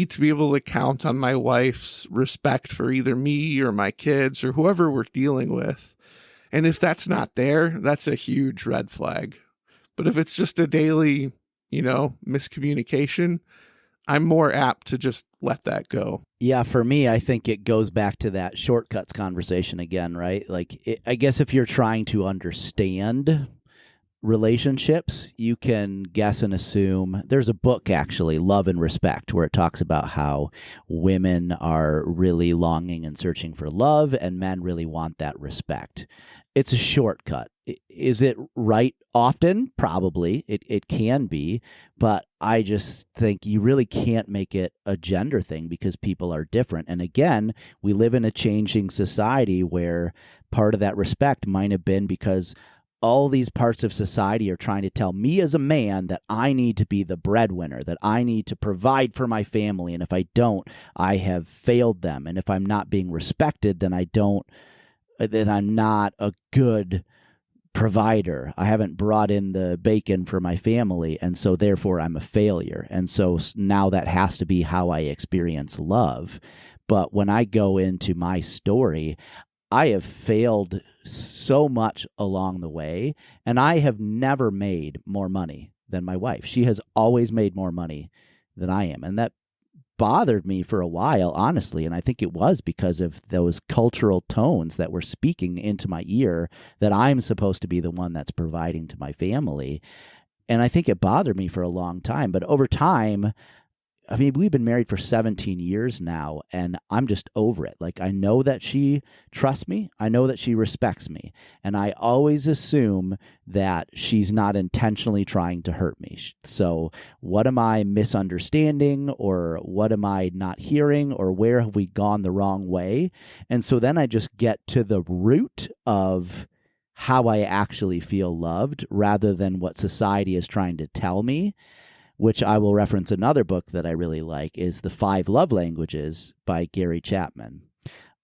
to be able to count on my wife's respect for either me or my kids or whoever we're dealing with. And if that's not there, that's a huge red flag. But if it's just a daily, miscommunication, I'm more apt to just let that go. Yeah, for me, I think it goes back to that shortcuts conversation again, right? Like, I guess if you're trying to understand relationships, you can guess and assume. There's a book, actually, Love and Respect, where it talks about how women are really longing and searching for love, and men really want that respect. It's a shortcut. Is it right often? Probably. It can be, but I just think you really can't make it a gender thing because people are different. And again, we live in a changing society where part of that respect might have been because all these parts of society are trying to tell me as a man that I need to be the breadwinner, that I need to provide for my family. And if I don't, I have failed them. And if I'm not being respected, then I'm not a good provider. I haven't brought in the bacon for my family, and so therefore I'm a failure. And so now that has to be how I experience love. But when I go into my story, I have failed so much along the way, and I have never made more money than my wife. She has always made more money than I am. And that bothered me for a while, honestly. And I think it was because of those cultural tones that were speaking into my ear that I'm supposed to be the one that's providing to my family. And I think it bothered me for a long time. But over time, I mean, we've been married for 17 years now, and I'm just over it. Like, I know that she trusts me. I know that she respects me. And I always assume that she's not intentionally trying to hurt me. So what am I misunderstanding, or what am I not hearing, or where have we gone the wrong way? And so then I just get to the root of how I actually feel loved rather than what society is trying to tell me, which I will reference another book that I really like, is The 5 Love Languages by Gary Chapman.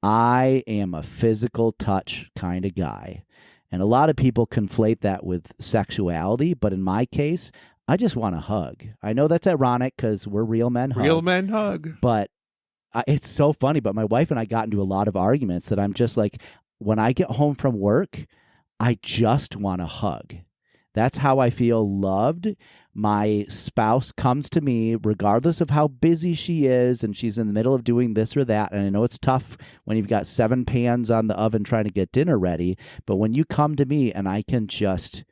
I am a physical touch kind of guy. And a lot of people conflate that with sexuality, but in my case, I just want a hug. I know that's ironic because we're real men hug. Real men hug. But it's so funny. But my wife and I got into a lot of arguments that I'm just like, when I get home from work, I just want a hug. That's how I feel loved. My spouse comes to me regardless of how busy she is, and she's in the middle of doing this or that. And I know it's tough when you've got 7 pans on the oven trying to get dinner ready. But when you come to me and I can just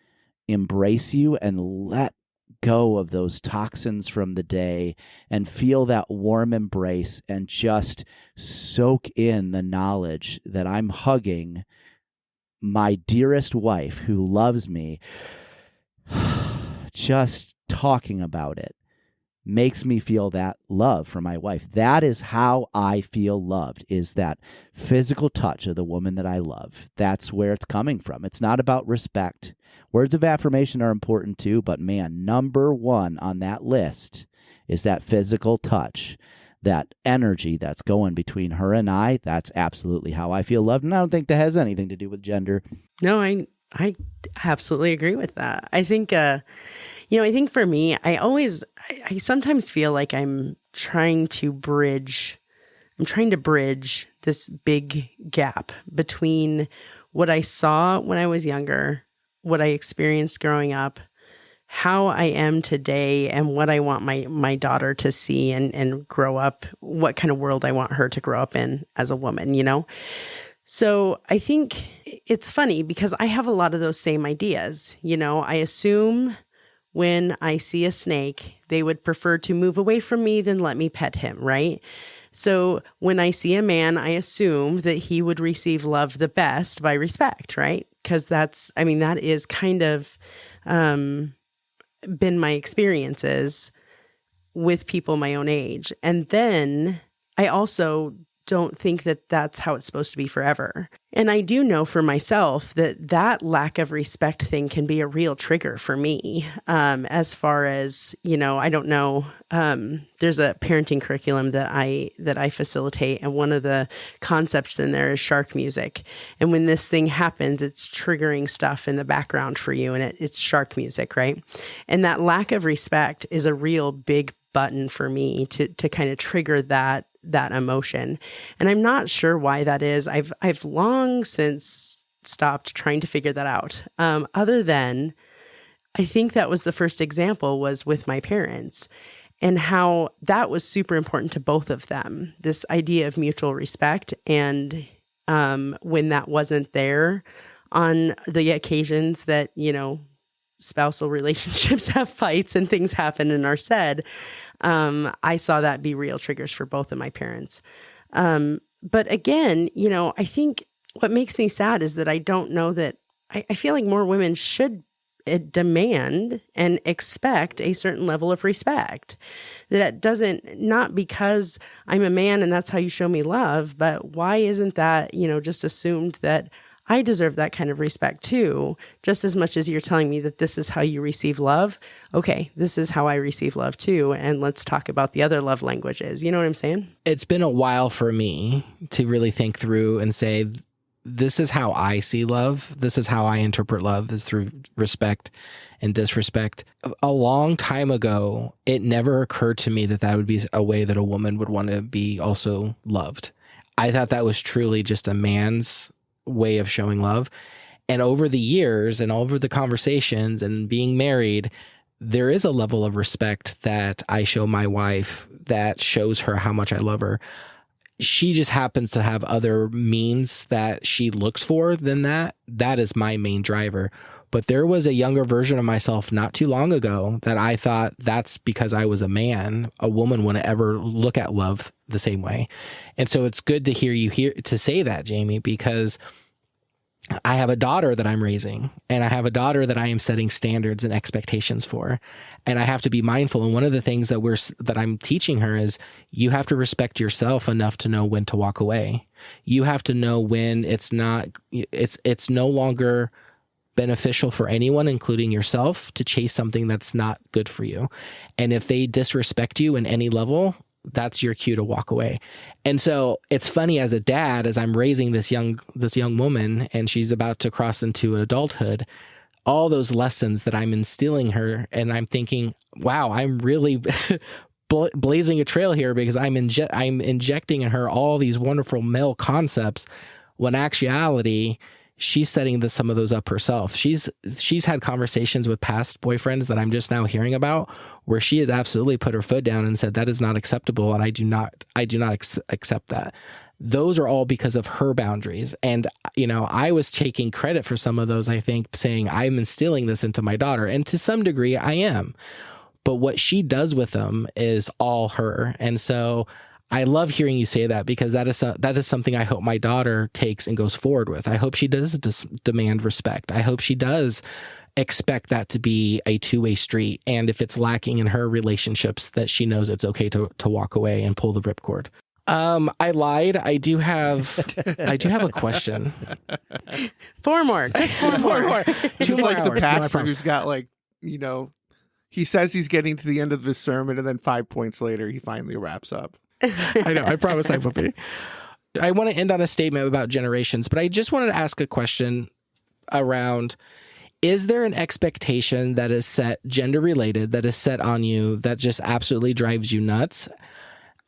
embrace you and let go of those toxins from the day and feel that warm embrace and just soak in the knowledge that I'm hugging my dearest wife who loves me, just talking about it makes me feel that love for my wife. That is how I feel loved, is that physical touch of the woman that I love. That's where it's coming from. It's not about respect. Words of affirmation are important too, but man, number one on that list is that physical touch, that energy that's going between her and I. That's absolutely how I feel loved. And I don't think that has anything to do with gender. No, I absolutely agree with that. I think, I think for me, I sometimes feel like I'm trying to bridge this big gap between what I saw when I was younger, what I experienced growing up, how I am today, and what I want my daughter to see and grow up, what kind of world I want her to grow up in as a woman, So I think it's funny because I have a lot of those same ideas. I assume when I see a snake, they would prefer to move away from me than let me pet him, right? So when I see a man, I assume that he would receive love the best by respect, right? Because that is kind of been my experiences with people my own age. And then I also don't think that that's how it's supposed to be forever. And I do know for myself that lack of respect thing can be a real trigger for me. As far as, I don't know, there's a parenting curriculum that I facilitate. And one of the concepts in there is shark music. And when this thing happens, it's triggering stuff in the background for you. And it's shark music, right? And that lack of respect is a real big button for me to kind of trigger that emotion. And I'm not sure why that is. I've long since stopped trying to figure that out. Other than I think that was the first example was with my parents and how that was super important to both of them. This idea of mutual respect. And when that wasn't there on the occasions that, spousal relationships have fights and things happen and are said, I saw that be real triggers for both of my parents. But again, I think what makes me sad is that I don't know that I feel like more women should demand and expect a certain level of respect. That doesn't, not because I'm a man and that's how you show me love, but why isn't that, just assumed that I deserve that kind of respect too, just as much as you're telling me that this is how you receive love. Okay, this is how I receive love too. And let's talk about the other love languages. You know what I'm saying? It's been a while for me to really think through and say, this is how I see love. This is how I interpret love, is through respect and disrespect. A long time ago, it never occurred to me that that would be a way that a woman would want to be also loved. I thought that was truly just a man's way of showing love. And over the years and over the conversations and being married, there is a level of respect that I show my wife that shows her how much I love her. She just happens to have other means that she looks for than that. That is my main driver. But there was a younger version of myself not too long ago that I thought that's because I was a man. A woman wouldn't ever look at love the same way. And so it's good to hear you to say that, Jamie, because I have a daughter that I'm raising, and I have a daughter that I am setting standards and expectations for, and I have to be mindful. And one of the things that I'm teaching her is you have to respect yourself enough to know when to walk away. You have to know when it's no longer beneficial for anyone, including yourself, to chase something that's not good for you. And if they disrespect you in any level, that's your cue to walk away. And so it's funny, as a dad, as I'm raising this young woman and she's about to cross into adulthood, all those lessons that I'm instilling her, and I'm thinking, wow, I'm really blazing a trail here, because I'm injecting in her all these wonderful male concepts, when actuality, she's setting some of those up herself. She's had conversations with past boyfriends that I'm just now hearing about, where she has absolutely put her foot down and said, that is not acceptable, and I do not accept that. Those are all because of her boundaries. And, I was taking credit for some of those, I think, saying I'm instilling this into my daughter. And to some degree I am. But what she does with them is all her. And so I love hearing you say that, because that is something I hope my daughter takes and goes forward with. I hope she does demand respect. I hope she does expect that to be a two-way street. And if it's lacking in her relationships, that she knows it's okay to walk away and pull the ripcord. I lied. I do have a question. Four more. Just four more. Just like the pastor who's got he says he's getting to the end of his sermon, and then 5 points later, he finally wraps up. I know. I promise I will be. I want to end on a statement about generations, but I just wanted to ask a question around, is there an expectation that is set, gender related, that is set on you that just absolutely drives you nuts?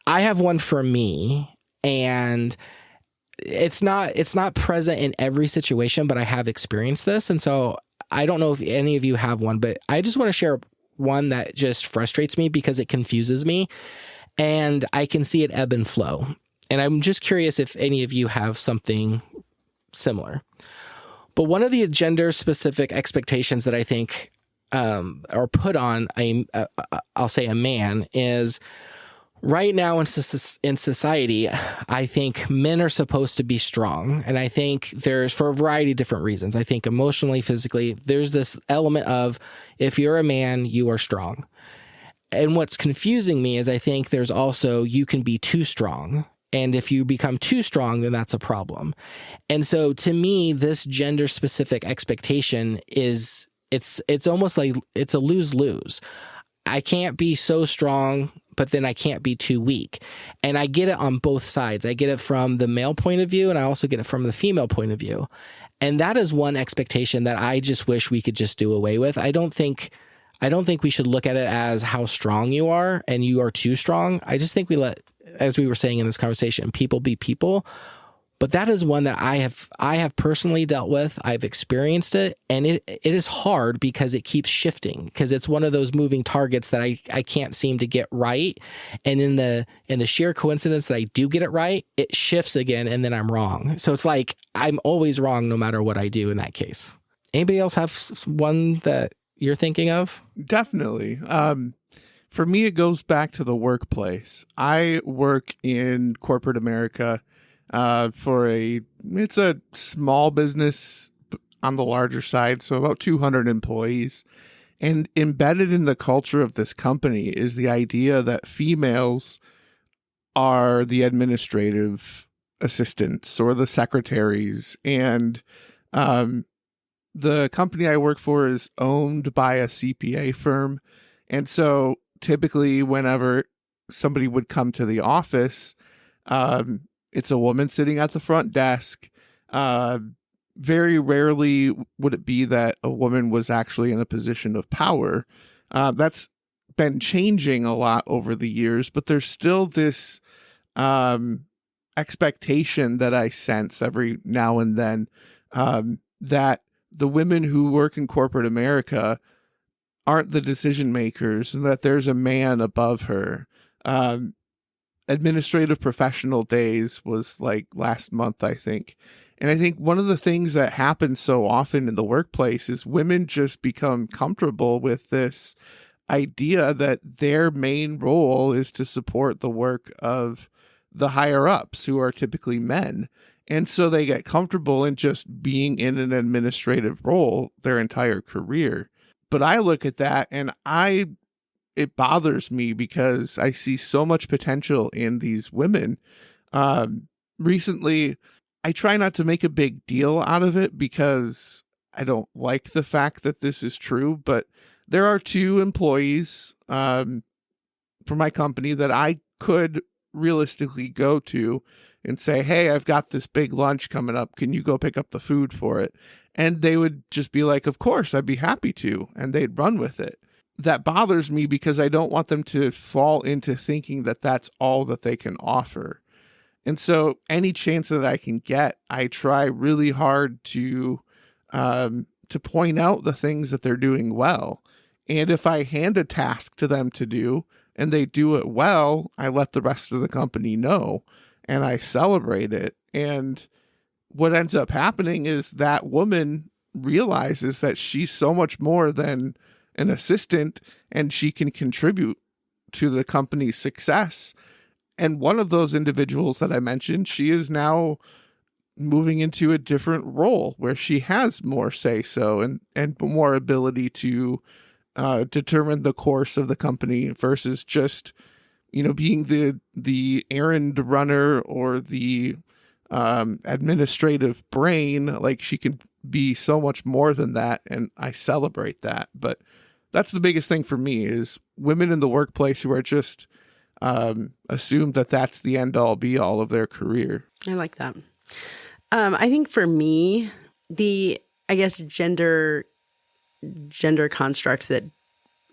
I have one for me, and it's not present in every situation, but I have experienced this. And so I don't know if any of you have one, but I just want to share one that just frustrates me because it confuses me. And I can see it ebb and flow. And I'm just curious if any of you have something similar. But one of the gender-specific expectations that I think are put on I'll say a man is, right now in society, I think men are supposed to be strong. And I think there's, for a variety of different reasons, I think emotionally, physically, there's this element of, if you're a man, you are strong. And what's confusing me is I think there's also, you can be too strong. And if you become too strong, then that's a problem. And so to me, this gender specific expectation is, it's almost like it's a lose-lose. I can't be so strong, but then I can't be too weak. And I get it on both sides. I get it from the male point of view, and I also get it from the female point of view. And that is one expectation that I just wish we could just do away with. I don't think we should look at it as how strong you are and you are too strong. I just think we let, as we were saying in this conversation, people be people. But that is one that I have personally dealt with. I've experienced it, and it is hard because it keeps shifting, because it's one of those moving targets that I can't seem to get right. And in the sheer coincidence that I do get it right, it shifts again, and then I'm wrong. So it's like I'm always wrong no matter what I do in that case. Anybody else have one that you're thinking of? Definitely. For me, it goes back to the workplace. I work in corporate America it's a small business on the larger side, so about 200 employees. And embedded in the culture of this company is the idea that females are the administrative assistants or the secretaries. And the company I work for is owned by a CPA firm. And so typically whenever somebody would come to the office, it's a woman sitting at the front desk. Very rarely would it be that a woman was actually in a position of power. That's been changing a lot over the years, but there's still this expectation that I sense every now and then that the women who work in corporate America aren't the decision makers and that there's a man above her. Administrative professional days was like last month, I think. And I think one of the things that happens so often in the workplace is women just become comfortable with this idea that their main role is to support the work of the higher ups, who are typically men. And so they get comfortable in just being in an administrative role their entire career. But I look at that and it bothers me because I see so much potential in these women. Recently, I try not to make a big deal out of it because I don't like the fact that this is true, but there are 2 employees for my company that I could realistically go to and say, hey, I've got this big lunch coming up. Can you go pick up the food for it? And they would just be like, of course, I'd be happy to. And they'd run with it. That bothers me because I don't want them to fall into thinking that that's all that they can offer. And so any chance that I can get, I try really hard to point out the things that they're doing well. And if I hand a task to them to do and they do it well, I let the rest of the company know and I celebrate it. And what ends up happening is that woman realizes that she's so much more than an assistant and she can contribute to the company's success. And one of those individuals that I mentioned, she is now moving into a different role where she has more say-so and more ability to determine the course of the company versus just, being the errand runner or the administrative brain. Like, she can be so much more than that, and I celebrate that. But that's the biggest thing for me is women in the workplace who are just assume that that's the end all be all of their career. I like that. I think for me, gender construct that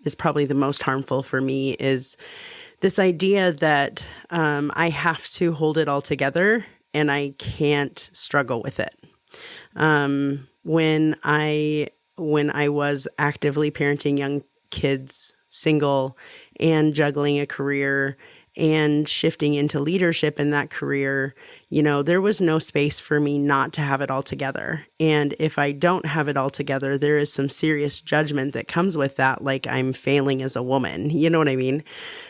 is probably the most harmful for me is this idea that I have to hold it all together and I can't struggle with it. When I was actively parenting young kids, single, and juggling a career and shifting into leadership in that career, there was no space for me not to have it all together. And if I don't have it all together, there is some serious judgment that comes with that, like I'm failing as a woman. You know what I mean?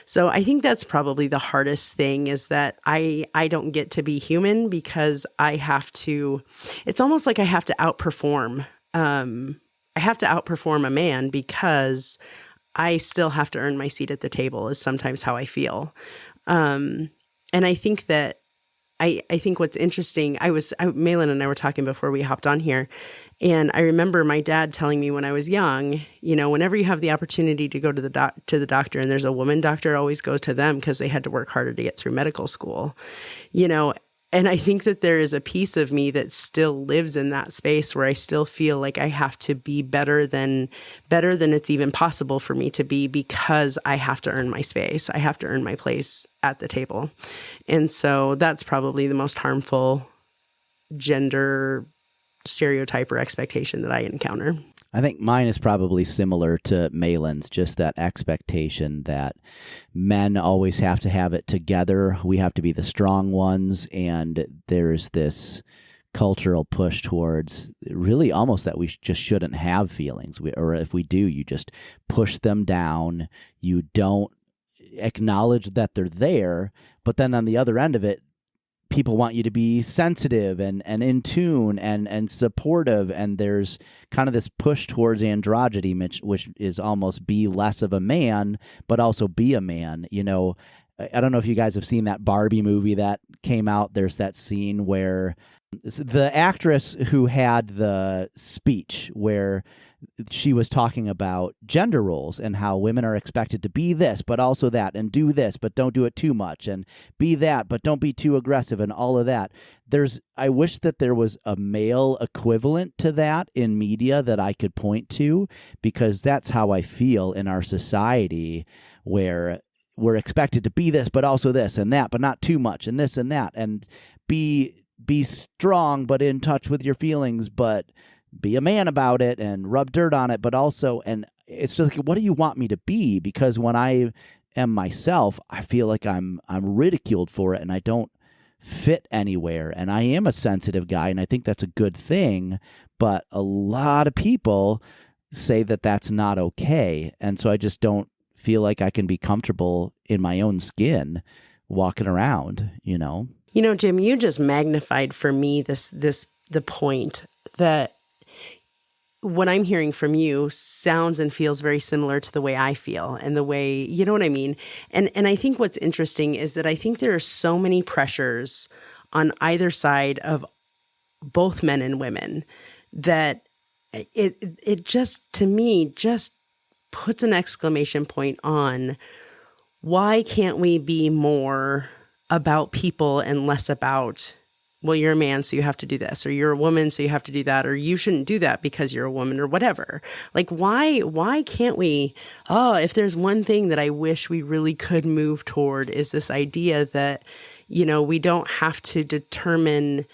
So I think that's probably the hardest thing is that I don't get to be human because it's almost like I have to outperform. I have to outperform a man because I still have to earn my seat at the table is sometimes how I feel. And I think that I think what's interesting, Malin and I were talking before we hopped on here, and I remember my dad telling me when I was young, whenever you have the opportunity to go to the doctor and there's a woman doctor, always go to them because they had to work harder to get through medical school, And I think that there is a piece of me that still lives in that space where I still feel like I have to be better than it's even possible for me to be because I have to earn my space. I have to earn my place at the table. And so that's probably the most harmful gender stereotype or expectation that I encounter. I think mine is probably similar to Malin's, just that expectation that men always have to have it together. We have to be the strong ones. And there's this cultural push towards really almost that we just shouldn't have feelings. Or if we do, you just push them down. You don't acknowledge that they're there. But then on the other end of it, people want you to be sensitive and in tune and supportive. And there's kind of this push towards androgyny, which is almost be less of a man, but also be a man. I don't know if you guys have seen that Barbie movie that came out. There's that scene where the actress who had the speech where she was talking about gender roles and how women are expected to be this, but also that, and do this, but don't do it too much, and be that, but don't be too aggressive, and all of that. I wish that there was a male equivalent to that in media that I could point to, because that's how I feel in our society, where we're expected to be this, but also this and that, but not too much, and this and that, and be strong, but in touch with your feelings, but be a man about it and rub dirt on it, but also, and it's just like, what do you want me to be? Because when I am myself, I feel like I'm ridiculed for it, and I don't fit anywhere. And I am a sensitive guy, and I think that's a good thing, but a lot of people say that that's not okay. And so I just don't feel like I can be comfortable in my own skin walking around, you know? You know, Jim, you just magnified for me the point that what I'm hearing from you sounds and feels very similar to the way I feel, and the way, you know what I mean? And I think what's interesting is that I think there are so many pressures on either side of both men and women that it just, to me, just puts an exclamation point on, why can't we be more about people and less about, well, you're a man, so you have to do this, or you're a woman, so you have to do that, or you shouldn't do that because you're a woman, or whatever. Like, why can't we, if there's one thing that I wish we really could move toward, is this idea that, you know, we don't have to determine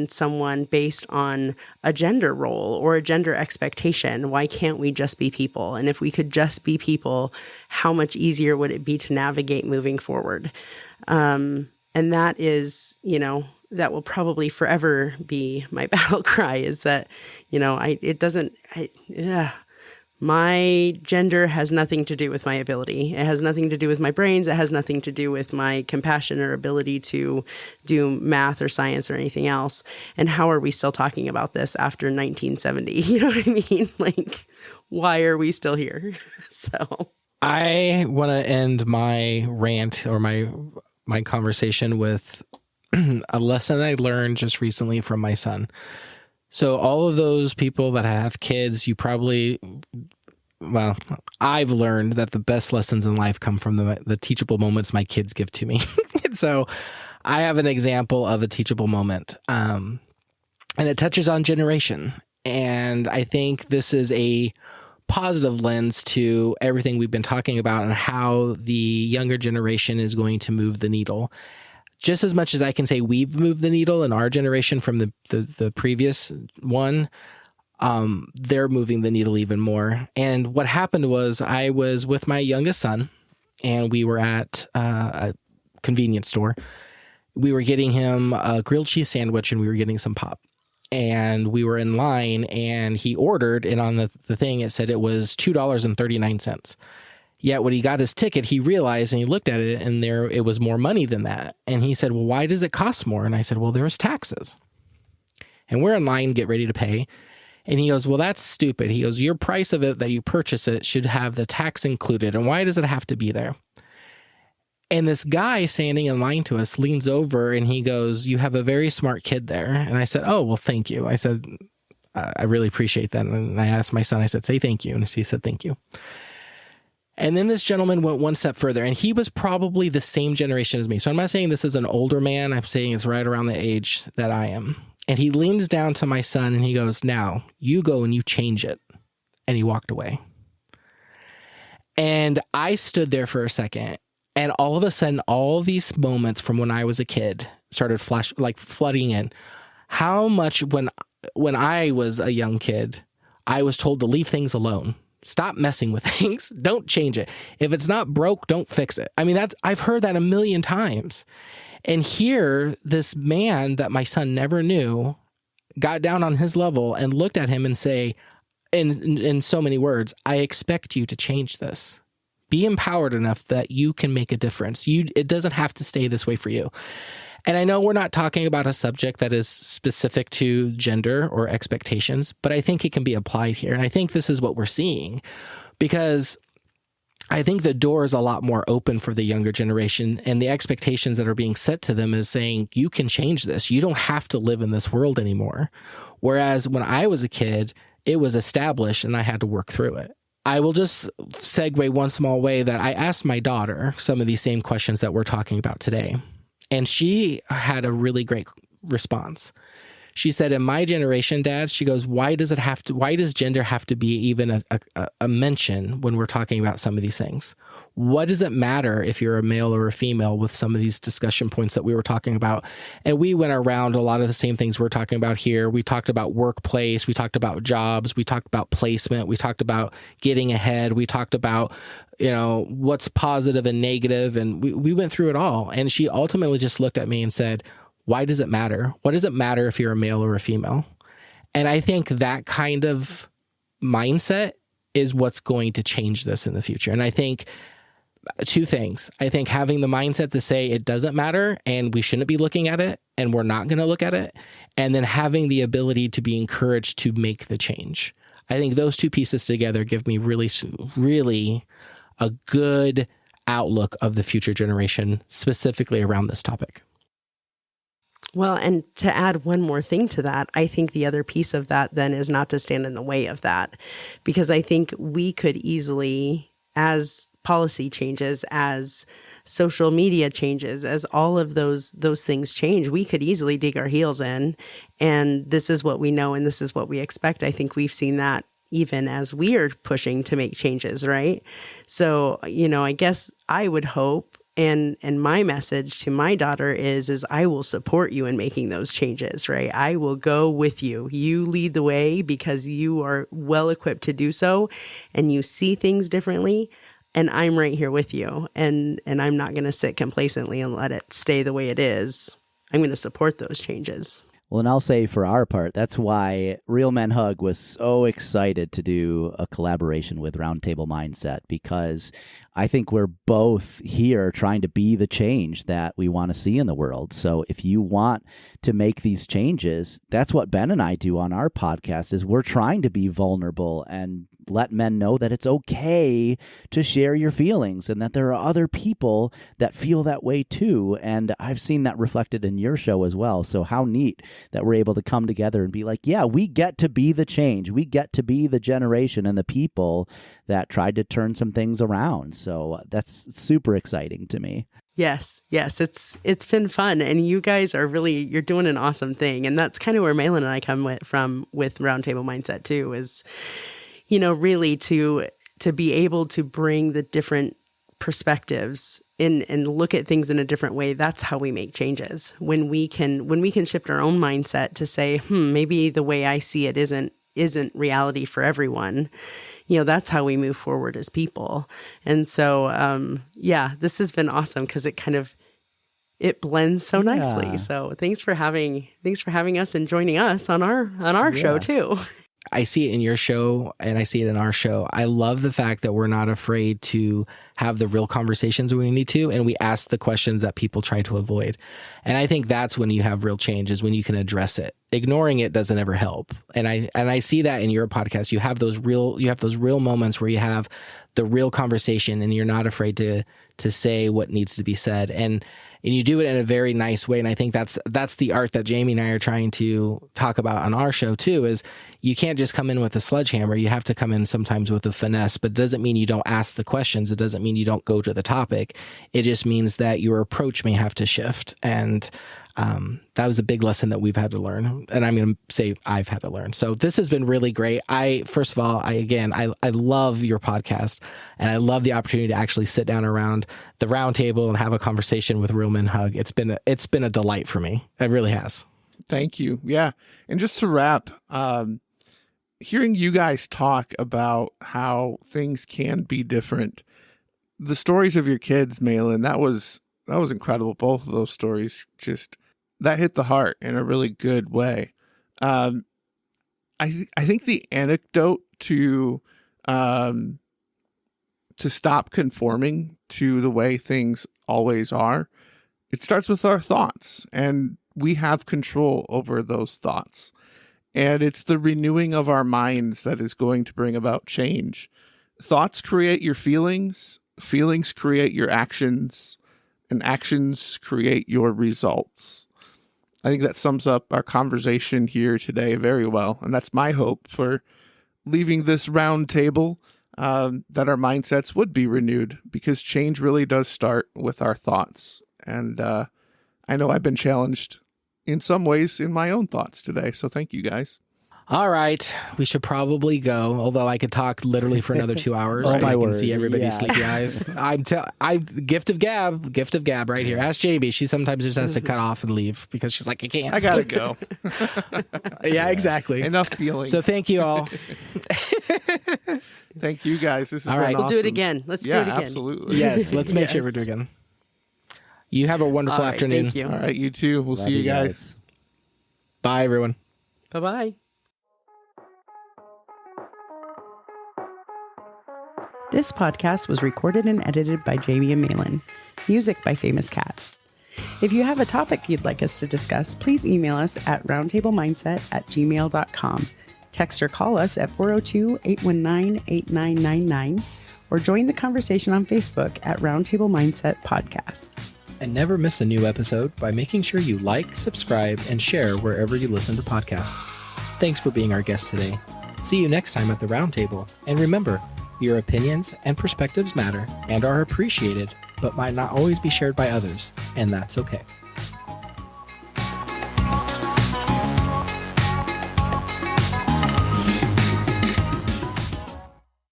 someone based on a gender role or a gender expectation. Why can't we just be people? And if we could just be people, how much easier would it be to navigate moving forward? And that is, you know, that will probably forever be my battle cry, is that, you know, my gender has nothing to do with my ability. It has nothing to do with my brains. It has nothing to do with my compassion or ability to do math or science or anything else. And how are we still talking about this after 1970? You know what I mean? Like, why are we still here? So I want to end my rant or my conversation with a lesson I learned just recently from my son. So all of those people that have kids, I've learned that the best lessons in life come from the teachable moments my kids give to me. So I have an example of a teachable moment, and it touches on generation. And I think this is a positive lens to everything we've been talking about and how the younger generation is going to move the needle. Just as much as I can say we've moved the needle in our generation from the previous one, they're moving the needle even more. And what happened was, I was with my youngest son, and we were at a convenience store. We were getting him a grilled cheese sandwich, and we were getting some pop. And we were in line, and he ordered, and on the thing it said it was $2.39. Yet when he got his ticket, he realized, and he looked at it, and it was more money than that. And he said, well, why does it cost more? And I said, well, there's taxes. And we're in line, get ready to pay. And he goes, well, that's stupid. He goes, your price of it that you purchase it should have the tax included. And why does it have to be there? And this guy standing in line to us leans over and he goes, you have a very smart kid there. And I said, oh, well, thank you. I said, I really appreciate that. And I asked my son, I said, say thank you. And he said, thank you. And then this gentleman went one step further, and he was probably the same generation as me. So I'm not saying this is an older man. I'm saying it's right around the age that I am. And he leans down to my son and he goes, now you go and you change it. And he walked away. And I stood there for a second, and all of a sudden, all these moments from when I was a kid started flooding in. How much when I was a young kid, I was told to leave things alone. Stop messing with things. Don't change it. If it's not broke, don't fix it. I mean, I've heard that a million times. And here, this man that my son never knew got down on his level and looked at him and say, in so many words, I expect you to change this. Be empowered enough that you can make a difference. It doesn't have to stay this way for you. And I know we're not talking about a subject that is specific to gender or expectations, but I think it can be applied here. And I think this is what we're seeing, because I think the door is a lot more open for the younger generation, and the expectations that are being set to them is saying, you can change this. You don't have to live in this world anymore. Whereas when I was a kid, it was established and I had to work through it. I will just segue one small way that I asked my daughter some of these same questions that we're talking about today. And she had a really great response. She said, in my generation, Dad, she goes, why does gender have to be even a mention when we're talking about some of these things? What does it matter if you're a male or a female with some of these discussion points that we were talking about? And we went around a lot of the same things we're talking about here. We talked about workplace. We talked about jobs. We talked about placement. We talked about getting ahead. We talked about, what's positive and negative. And we went through it all. And she ultimately just looked at me and said, why does it matter? What does it matter if you're a male or a female? And I think that kind of mindset is what's going to change this in the future. And I think two things. I think having the mindset to say it doesn't matter and we shouldn't be looking at it and we're not going to look at it. And then having the ability to be encouraged to make the change. I think those two pieces together give me really, really a good outlook of the future generation, specifically around this topic. Well, and to add one more thing to that, I think the other piece of that then is not to stand in the way of that, because I think we could easily, as policy changes, as social media changes, as all of those things change, we could easily dig our heels in, and this is what we know and this is what we expect. I think we've seen that even as we are pushing to make changes, right? So, I guess I would hope, and my message to my daughter is I will support you in making those changes, right? I will go with you. You lead the way because you are well equipped to do so and you see things differently. And I'm right here with you. And I'm not going to sit complacently and let it stay the way it is. I'm going to support those changes. Well, and I'll say for our part, that's why Real Men Hug was so excited to do a collaboration with Roundtable Mindset, because I think we're both here trying to be the change that we want to see in the world. So if you want to make these changes, that's what Ben and I do on our podcast, is we're trying to be vulnerable and let men know that it's okay to share your feelings and that there are other people that feel that way too. And I've seen that reflected in your show as well. So how neat that we're able to come together and be like, yeah, we get to be the change. We get to be the generation and the people that tried to turn some things around. So that's super exciting to me. Yes, it's been fun, and you guys are you're doing an awesome thing, and that's kind of where Malin and I come from with Roundtable Mindset too, is really to be able to bring the different perspectives in and look at things in a different way. That's how we make changes. When we can shift our own mindset to say, maybe the way I see it isn't reality for everyone. That's how we move forward as people. And so, this has been awesome because it blends so nicely. Yeah. So thanks for having us and joining us on our show too. I see it in your show and I see it in our show. I love the fact that we're not afraid to have the real conversations when we need to, and we ask the questions that people try to avoid. And I think that's when you have real change, is when you can address it. Ignoring it doesn't ever help. And I see that in your podcast. You have those real moments where you have the real conversation and you're not afraid to say what needs to be said. And you do it in a very nice way. And I think that's the art that Jamie and I are trying to talk about on our show too, is you can't just come in with a sledgehammer. You have to come in sometimes with a finesse, but it doesn't mean you don't ask the questions. It doesn't mean you don't go to the topic. It just means that your approach may have to shift. And that was a big lesson that we've had to learn. And I'm going to say I've had to learn. So this has been really great. First of all, I love your podcast, and I love the opportunity to actually sit down around the round table and have a conversation with Real Men Hug. It's been a delight for me. It really has. Thank you. Yeah. And just to wrap, hearing you guys talk about how things can be different, the stories of your kids, Malin, that was incredible. Both of those stories that hit the heart in a really good way. I think the anecdote to stop conforming to the way things always are, it starts with our thoughts, and we have control over those thoughts. And it's the renewing of our minds that is going to bring about change. Thoughts create your feelings, feelings create your actions, and actions create your results. I think that sums up our conversation here today very well. And that's my hope for leaving this round table, that our mindsets would be renewed, because change really does start with our thoughts. And I know I've been challenged in some ways in my own thoughts today. So thank you guys. All right, we should probably go. Although I could talk literally for another 2 hours. Oh, my I can word. see everybody's Yeah. sleepy eyes. I gift of gab right here. Ask JB. She sometimes just has to cut off and leave because she's like, I can't. I gotta go. Yeah, exactly. Enough feelings. So thank you all. Thank you guys. This has All been right. We'll do it awesome. again. Let's do Yeah, it again. absolutely. Yes, let's make sure we Yes. do it again. You have a wonderful All right, afternoon. Thank you. All right, you too. We'll Love see you guys. Bye, everyone. Bye-bye. This podcast was recorded and edited by Jamie and Malin. Music by Famous Cats. If you have a topic you'd like us to discuss, please email us at roundtablemindset@gmail.com. Text or call us at 402-819-8999 or join the conversation on Facebook at Roundtable Mindset Podcast. And never miss a new episode by making sure you like, subscribe, and share wherever you listen to podcasts. Thanks for being our guest today. See you next time at the Roundtable. And remember, your opinions and perspectives matter and are appreciated, but might not always be shared by others, and that's okay.